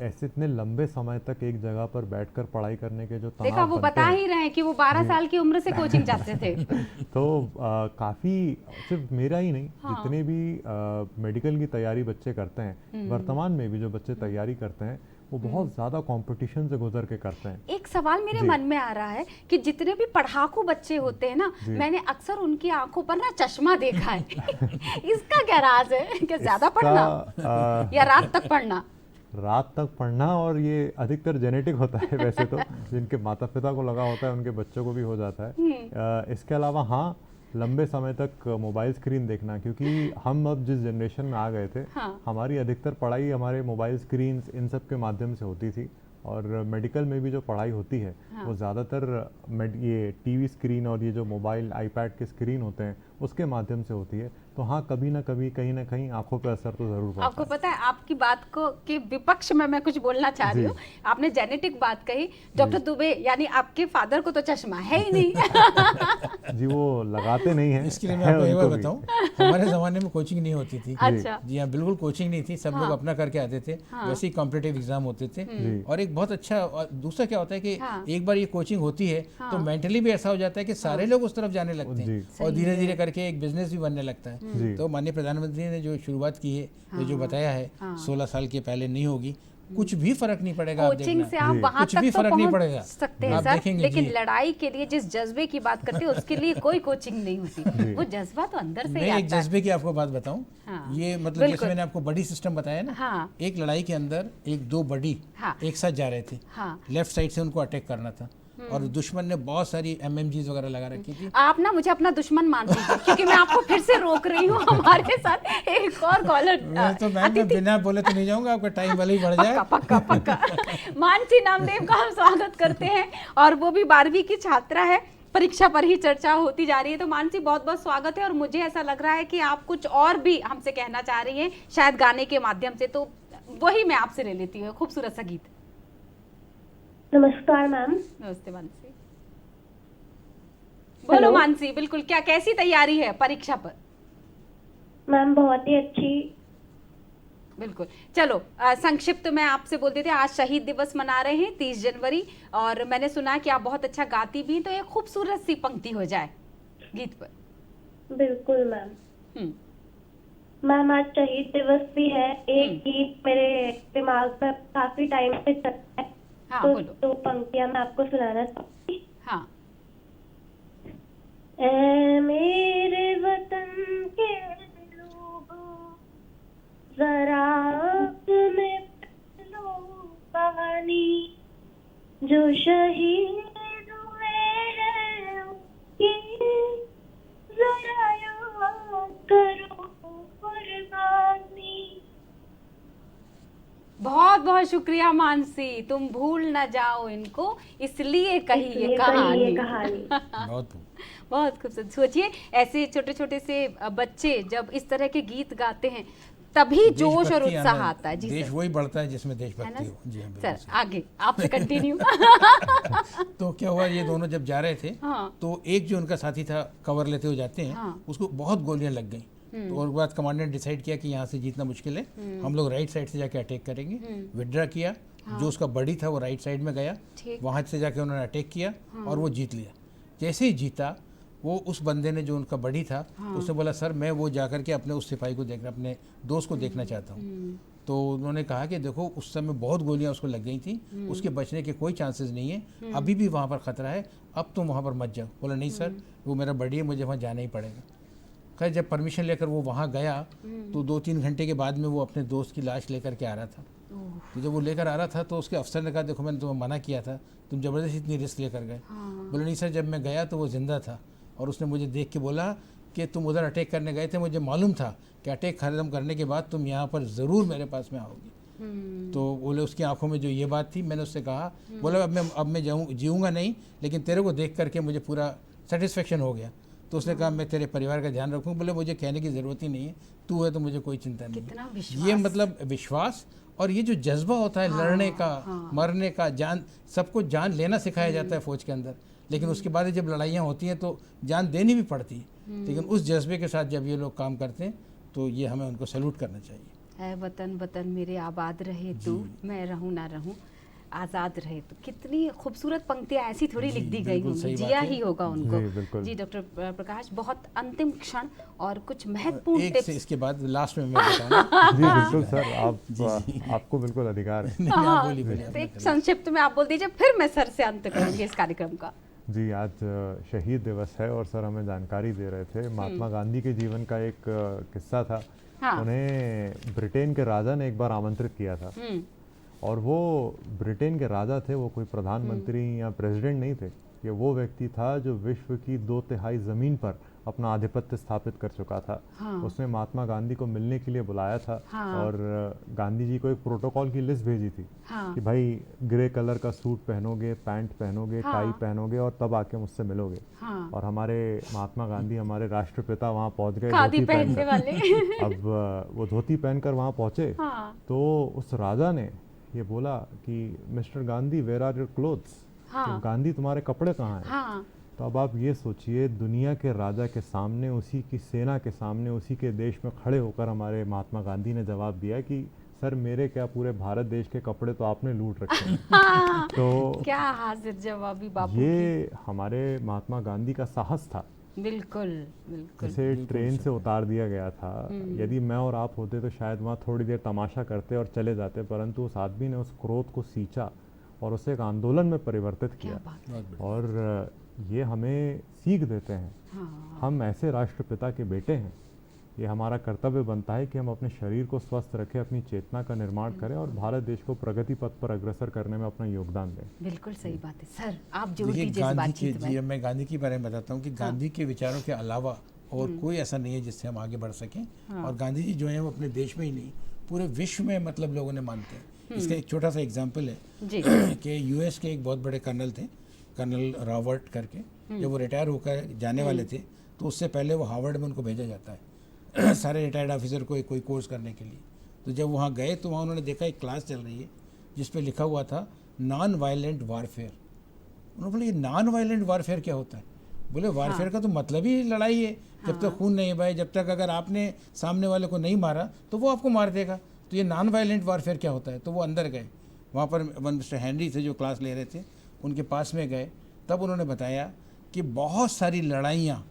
ऐसे इतने लंबे समय तक एक जगह पर बैठकर पढ़ाई करने के जो देखा, तनाव वो बनते बता हैं, ही रहे हैं कि वो 12 साल की उम्र से कोचिंग जाते थे। तो काफ़ी, सिर्फ मेरा ही नहीं, हाँ। जितने भी मेडिकल की तैयारी बच्चे करते हैं, वर्तमान में भी जो बच्चे तैयारी करते हैं, वो बहुत ज़्यादा कंपटीशन से गुजर के करते हैं। एक सवाल मेरे जी। मन में आ रहा है कि जितने भी पढ़ाकू बच्चे होते हैं ना, जी। मैंने अक्सर उनकी आंखों पर ना चश्मा देखा है। इसका क्या राज है? क्या ज्यादा इसका, पढ़ना या रात तक पढ़ना? रात तक पढ़ना, और ये अधिकतर जेनेटिक होता है वैसे तो, जिनके माता पिता को लगा होता है उनके बच्चों को भी हो जाता है। इसके अलावा हाँ, लंबे समय तक मोबाइल स्क्रीन देखना, क्योंकि हम अब जिस जनरेशन में आ गए थे, हाँ। हमारी अधिकतर पढ़ाई हमारे मोबाइल स्क्रीन इन सब के माध्यम से होती थी। और मेडिकल में भी जो पढ़ाई होती है, हाँ। वो ज़्यादातर ये टीवी स्क्रीन और ये जो मोबाइल आईपैड के स्क्रीन होते हैं उसके माध्यम से होती है। तो हाँ, कभी ना कभी, कहीं ना कहीं आंखों पर असर तो ज़रूर पड़ता आपको है। पता है, आपकी बात को के विपक्ष में मैं कुछ बोलना चाह रही जी। हूँ। आपने जेनेटिक बात कही, डॉक्टर दुबे यानी आपके फादर को तो चश्मा है ही नहीं। जी, वो लगाते नहीं हैं। इसके लिए मैं है आपको एक बार उनको भी। बताऊं, हमारे ज़माने में कोचिंग नहीं होती थी। अच्छा। जी हाँ, बिल्कुल कोचिंग नहीं थी, सब लोग अपना करके आते थे। हाँ। वैसे ही कॉम्पिटिटिव एग्जाम होते थे। जी। और एक बहुत अच्छा, और दूसरा क्या होता है कि हाँ। एक बार ये कोचिंग होती है तो मेंटली भी ऐसा हो जाता है कि सारे लोग उस तरफ जाने लगते हैं, जी। और धीरे धीरे करके एक बिजनेस भी बनने लगता है। जी। तो माननीय प्रधानमंत्री ने जो शुरुआत की है, ये जो बताया है 16 साल के पहले नहीं होगी, कुछ भी फर्क नहीं पड़ेगा। आप कोचिंग देखना। से आप जी। वहां कुछ तक भी तो फर्क नहीं पहुंच पड़ेगा। सकते हैं आप सर, देखेंगे लेकिन जी। लड़ाई के लिए जिस जज्बे की बात करते हैं उसके लिए कोई कोचिंग नहीं होती। वो जज्बा तो अंदर से ही मैं एक आता है। जज्बे की आपको बात बताऊं। हाँ। ये मतलब बिल्कुल। जैसे मैंने आपको बड़ी सिस्टम बताया ना, हाँ। एक लड़ाई के अंदर एक दो बड़ी हाँ। एक साथ जा रहे थे। हाँ। लेफ्ट साइड से उनको अटैक करना था, और दुश्मन ने बहुत सारी MMGs वगैरह लगा रखी थी। आप ना मुझे अपना दुश्मन मान लीजिए, क्योंकि मैं आपको फिर से रोक रही हूँ। हमारे साथ एक और कॉलर मैं बिना बोले तो नहीं जाऊंगा, आपका टाइम वाले ही बढ़ जाए। पक्का पक्का पक्का। मानसी नामदेव का हम स्वागत करते हैं, और वो भी 12वीं की छात्रा है। परीक्षा पर ही चर्चा होती जा रही है। तो मानसी, बहुत बहुत स्वागत है। और मुझे ऐसा लग रहा है कि आप कुछ और भी हमसे कहना चाह रही हैं, शायद गाने के माध्यम से, तो वही मैं आपसे ले लेती हूँ, खूबसूरत सा गीत। नमस्कार मैम। नमस्ते मानसी। बोलो मानसी, बिल्कुल। क्या, कैसी तैयारी है परीक्षा पर? मैम बहुत ही अच्छी। बिल्कुल। चलो संक्षिप्त में आपसे बोल देते हैं, आज शहीद दिवस मना रहे हैं 30 जनवरी, और मैंने सुना कि आप बहुत अच्छा गाती भी हैं, तो एक खूबसूरत सी पंक्ति हो जाए गीत पर। बिल्कुल मैम। मैम आज शहीद दिवस भी है। एक गीत मेरे दिमाग में काफी टाइम से चल रहा है, हाँ, तो बोलो। 2 पंक्तियां मैं आपको सुनाना चाहूंगी। हाँ। ऐ मेरे वतन के लोगों, जरा में लो कहानी, जो शहीद हुए हैं उनकी, जरा याद करो कुर्बानी। बहुत बहुत शुक्रिया मानसी, तुम भूल ना जाओ इनको इसलिए कही ये ये कहानी। कहानी बहुत बहुत खूबसूरत। सोचिए ऐसे छोटे छोटे से बच्चे जब इस तरह के गीत गाते हैं तभी जोश और देशभक्ति उत्साह आना- आता है। जी देश सर, वही बढ़ता है जिसमें है ना देशभक्ति हो। जी हाँ, बिल्कुल सर, सही। आगे आपसे कंटिन्यू। तो क्या हुआ, ये दोनों जब जा रहे थे हाँ। तो एक जो उनका साथी था कवर लेते हुए जाते हैं, हाँ। उसको बहुत गोलियां लग गई। तो और बाद कमांडेंट डिसाइड किया कि यहाँ से जीतना मुश्किल है, हम लोग राइट साइड से जाके अटैक करेंगे। विड्रा किया, जो उसका बड़ी था वो राइट साइड में गया, ठीक। वहाँ से जाके उन्होंने अटैक किया और वो जीत लिया। जैसे ही जीता, वो उस बंदे ने जो उनका बड़ी था, उसने बोला सर मैं वो जाकर के अपने उस सिपाही को देखना, अपने दोस्त को देखना चाहता हूँ। तो उन्होंने कहा कि देखो उस समय बहुत गोलियां उसको लग गई थी, उसके बचने के कोई चांसेस नहीं है, अभी भी वहाँ पर खतरा है, अब तुम वहाँ पर मत जाओ। बोला नहीं सर, वो मेरा बड़ी है, मुझे वहाँ जाना ही पड़ेगा। खैर जब परमिशन लेकर वो वहाँ गया तो 2-3 घंटे के बाद में वो अपने दोस्त की लाश लेकर के आ रहा था। तो जब वो लेकर आ रहा था तो उसके अफसर ने कहा देखो मैंने तुम्हें मना किया था, तुम ज़बरदस्ती इतनी रिस्क लेकर गए। बोले नहीं सर, जब मैं गया तो वो जिंदा था और उसने मुझे देख के बोला कि तुम उधर अटैक करने गए थे, मुझे मालूम था कि अटैक खत्म करने के बाद तुम यहाँ पर ज़रूर मेरे पास में आओगे। तो बोले उसकी आंखों में जो ये बात थी, मैंने उससे कहा, बोला अब मैं जीऊँगा नहीं, लेकिन तेरे को देख करके मुझे पूरा सेटिस्फेक्शन हो गया। तो उसने कहा मैं तेरे परिवार का ध्यान रखूँ। बोले मुझे कहने की ज़रूरत ही नहीं है, तू है तो मुझे कोई चिंता नहीं कितना है। विश्वास। ये मतलब विश्वास और ये जो जज्बा होता है लड़ने का, मरने का, जान, सबको जान लेना सिखाया जाता है फौज के अंदर, लेकिन उसके बाद जब लड़ाइयाँ होती हैं तो जान देनी भी पड़ती है। लेकिन उस जज्बे के साथ जब ये लोग काम करते हैं तो ये हमें उनको सैल्यूट करना चाहिए। है वतन वतन मेरे आबाद रहे तू, मैं रहूं ना रहूं आज़ाद रहे। तो कितनी खूबसूरत पंक्तियां ऐसी थोड़ी लिख दी गई बिल्कुल होंगी, सही जिया बात है। ही होगा उनको। जी, बिल्कुल। जी डॉक्टर प्रकाश, बहुत अंतिम क्षण और कुछ महत्वपूर्ण एक टिप्स। से इसके बाद लास्ट में मैं बताऊंगा। जी बिल्कुल सर, आपको बिल्कुल अधिकार है। हाँ, बोलिए, बोलिए, तो अपना एक करिए। संक्षिप्त में आप बोल दीजिए, फिर मैं सर से अंत करूंगी इस कार्यक्रम का। जी, आज शहीद दिवस है और सर हमें जानकारी दे रहे थे। महात्मा गांधी के जीवन का एक किस्सा था। हाँ। उन्हें ब्रिटेन के राजा ने एक बार आमंत्रित किया था और वो ब्रिटेन के राजा थे, वो कोई प्रधानमंत्री या प्रेसिडेंट नहीं थे। ये वो व्यक्ति था जो विश्व की 2/3 ज़मीन पर अपना आधिपत्य स्थापित कर चुका था। हाँ। उसने महात्मा गांधी को मिलने के लिए बुलाया था। हाँ। और गांधी जी को एक प्रोटोकॉल की लिस्ट भेजी थी हाँ। कि भाई ग्रे कलर का सूट पहनोगे, पैंट पहनोगे, हाँ। टाई पहनोगे और तब आके मुझसे मिलोगे। हाँ। और हमारे महात्मा गांधी, हमारे राष्ट्रपिता वहाँ पहुँच गए खादी धोती पहनने पहनकर। वाले। अब वो धोती पहनकर वहाँ पहुँचे हाँ। तो उस राजा ने ये बोला कि mister Gandhi where are your clothes, हाँ। गांधी तुम्हारे कपड़े कहाँ हैं। हाँ। तो अब आप ये सोचिए, दुनिया के राजा के सामने, उसी की सेना के सामने, उसी के देश में खड़े होकर हमारे महात्मा गांधी ने जवाब दिया कि सर मेरे क्या, पूरे भारत देश के कपड़े तो आपने लूट रखे हैं। हाँ। तो क्या हाजिर जवाबी बापू ये हमारे महात्मा गांधी का साहस था। की। बिल्कुल बिल्कुल। जिसे ट्रेन से उतार दिया गया था। यदि मैं और आप होते तो शायद वहाँ थोड़ी देर तमाशा करते और चले जाते, परंतु उस आदमी ने उस क्रोध को सींचा और उसे एक आंदोलन में परिवर्तित क्या किया। बात है। और ये हमें सीख देते हैं। हाँ। हम ऐसे राष्ट्रपिता के बेटे हैं, ये हमारा कर्तव्य बनता है कि हम अपने शरीर को स्वस्थ रखें, अपनी चेतना का निर्माण करें और भारत देश को प्रगति पथ पर अग्रसर करने में अपना योगदान दें। बिल्कुल सही बात है सर, आप जोड़ देखिए दीजिए इस गांधी के, बातचीत जी में। मैं गांधी के बारे में बताता हूँ कि गांधी के विचारों के अलावा और कोई ऐसा नहीं है जिससे हम आगे बढ़ सकें। और गांधी जी जो है वो अपने देश में ही नहीं, पूरे विश्व में मतलब लोगों ने मानते हैं। इसका एक छोटा सा एग्जाम्पल है जी। कि यूएस के एक बहुत बड़े कर्नल थे, कर्नल रॉबर्ट करके। जब वो रिटायर होकर जाने वाले थे तो उससे पहले वो हार्वर्ड में उनको भेजा जाता है सारे रिटायर्ड ऑफिसर को कोई कोर्स करने के लिए। तो जब वहाँ गए तो वहाँ उन्होंने देखा एक क्लास चल रही है जिस पे लिखा हुआ था नॉन वायलेंट वारफेयर। उन्होंने बोला ये नॉन वायलेंट वारफेयर क्या होता है? बोले वारफेयर का तो मतलब ही लड़ाई है, जब तक खून नहीं बहे, जब तक अगर आपने सामने वाले को नहीं मारा तो वो आपको मार देगा। तो ये नॉन वायलेंट वारफेयर क्या होता है? तो वो अंदर गए, वहाँ पर मिस्टर हेनरी थे जो क्लास ले रहे थे, उनके पास में गए। तब उन्होंने बताया कि बहुत सारी लड़ाइयाँ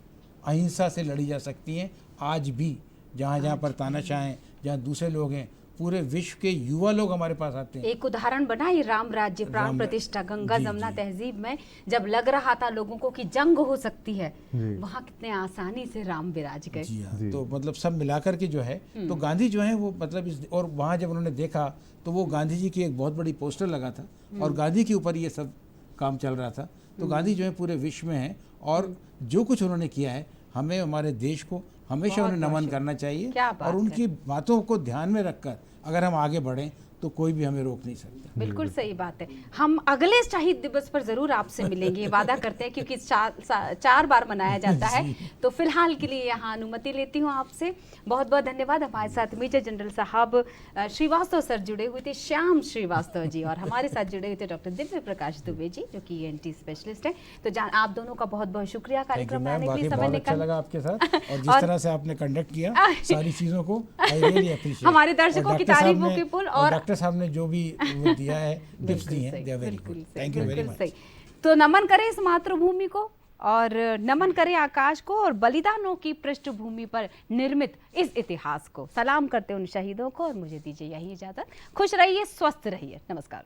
अहिंसा से लड़ी जा सकती हैं आज भी, जहाँ जहाँ पर तानाशाह हैं, जहाँ दूसरे लोग हैं, पूरे विश्व के युवा लोग हमारे पास आते हैं। एक उदाहरण बना ये राम राज्य प्राण राम- प्रतिष्ठा गंगा जी, जमुना जी। तहजीब में जब लग रहा था लोगों को कि जंग हो सकती है, जी। वहाँ कितने आसानी से राम विराज गए। जी हाँ, जी। तो मतलब सब मिलाकर के जो है तो गांधी जो है वो मतलब और वहाँ जब उन्होंने देखा तो वो गांधी जी की एक बहुत बड़ी पोस्टर लगा था और गांधी के ऊपर ये सब काम चल रहा था। तो गांधी जो है पूरे विश्व में है और जो कुछ उन्होंने किया है हमें हमारे देश को हमेशा बहुत उन्हें नमन बहुत करना चाहिए। क्या बात और उनकी बातों को ध्यान में रखकर अगर हम आगे बढ़ें तो कोई भी हमें रोक नहीं सकता। बिल्कुल सही बात है। हम अगले शहीद दिवस पर जरूर आपसे मिलेंगे, ये वादा करते हैं, क्योंकि 4 बार मनाया जाता है। तो फिलहाल के लिए यहाँ अनुमति लेती हूँ आपसे। बहुत बहुत धन्यवाद। हमारे साथ मेजर जनरल साहब श्रीवास्तव सर जुड़े हुए थे, श्याम श्रीवास्तव जी, और हमारे साथ जुड़े हुए थे डॉक्टर दिव्य प्रकाश दुबे जी, जो कि ENT स्पेशलिस्ट है। तो आप दोनों का बहुत बहुत शुक्रिया कार्यक्रम में आने के लिए, समय अच्छा लगा आपके साथ, और जिस तरह से आपने कंडक्ट किया सारी चीजों को, आई रियली अप्रिशिएट। हमारे दर्शकों की तारीफों के पुल, और डॉक्टर साहब ने जो भी वो दिया है, टिप्स दी हैं, they are very good. Thank you very much. तो नमन करें इस मातृभूमि को, और नमन करें आकाश को, और बलिदानों की पृष्ठभूमि पर निर्मित इस इतिहास को। सलाम करते उन शहीदों को, और मुझे दीजिए यही इजाजत। खुश रहिए, स्वस्थ रहिए, नमस्कार।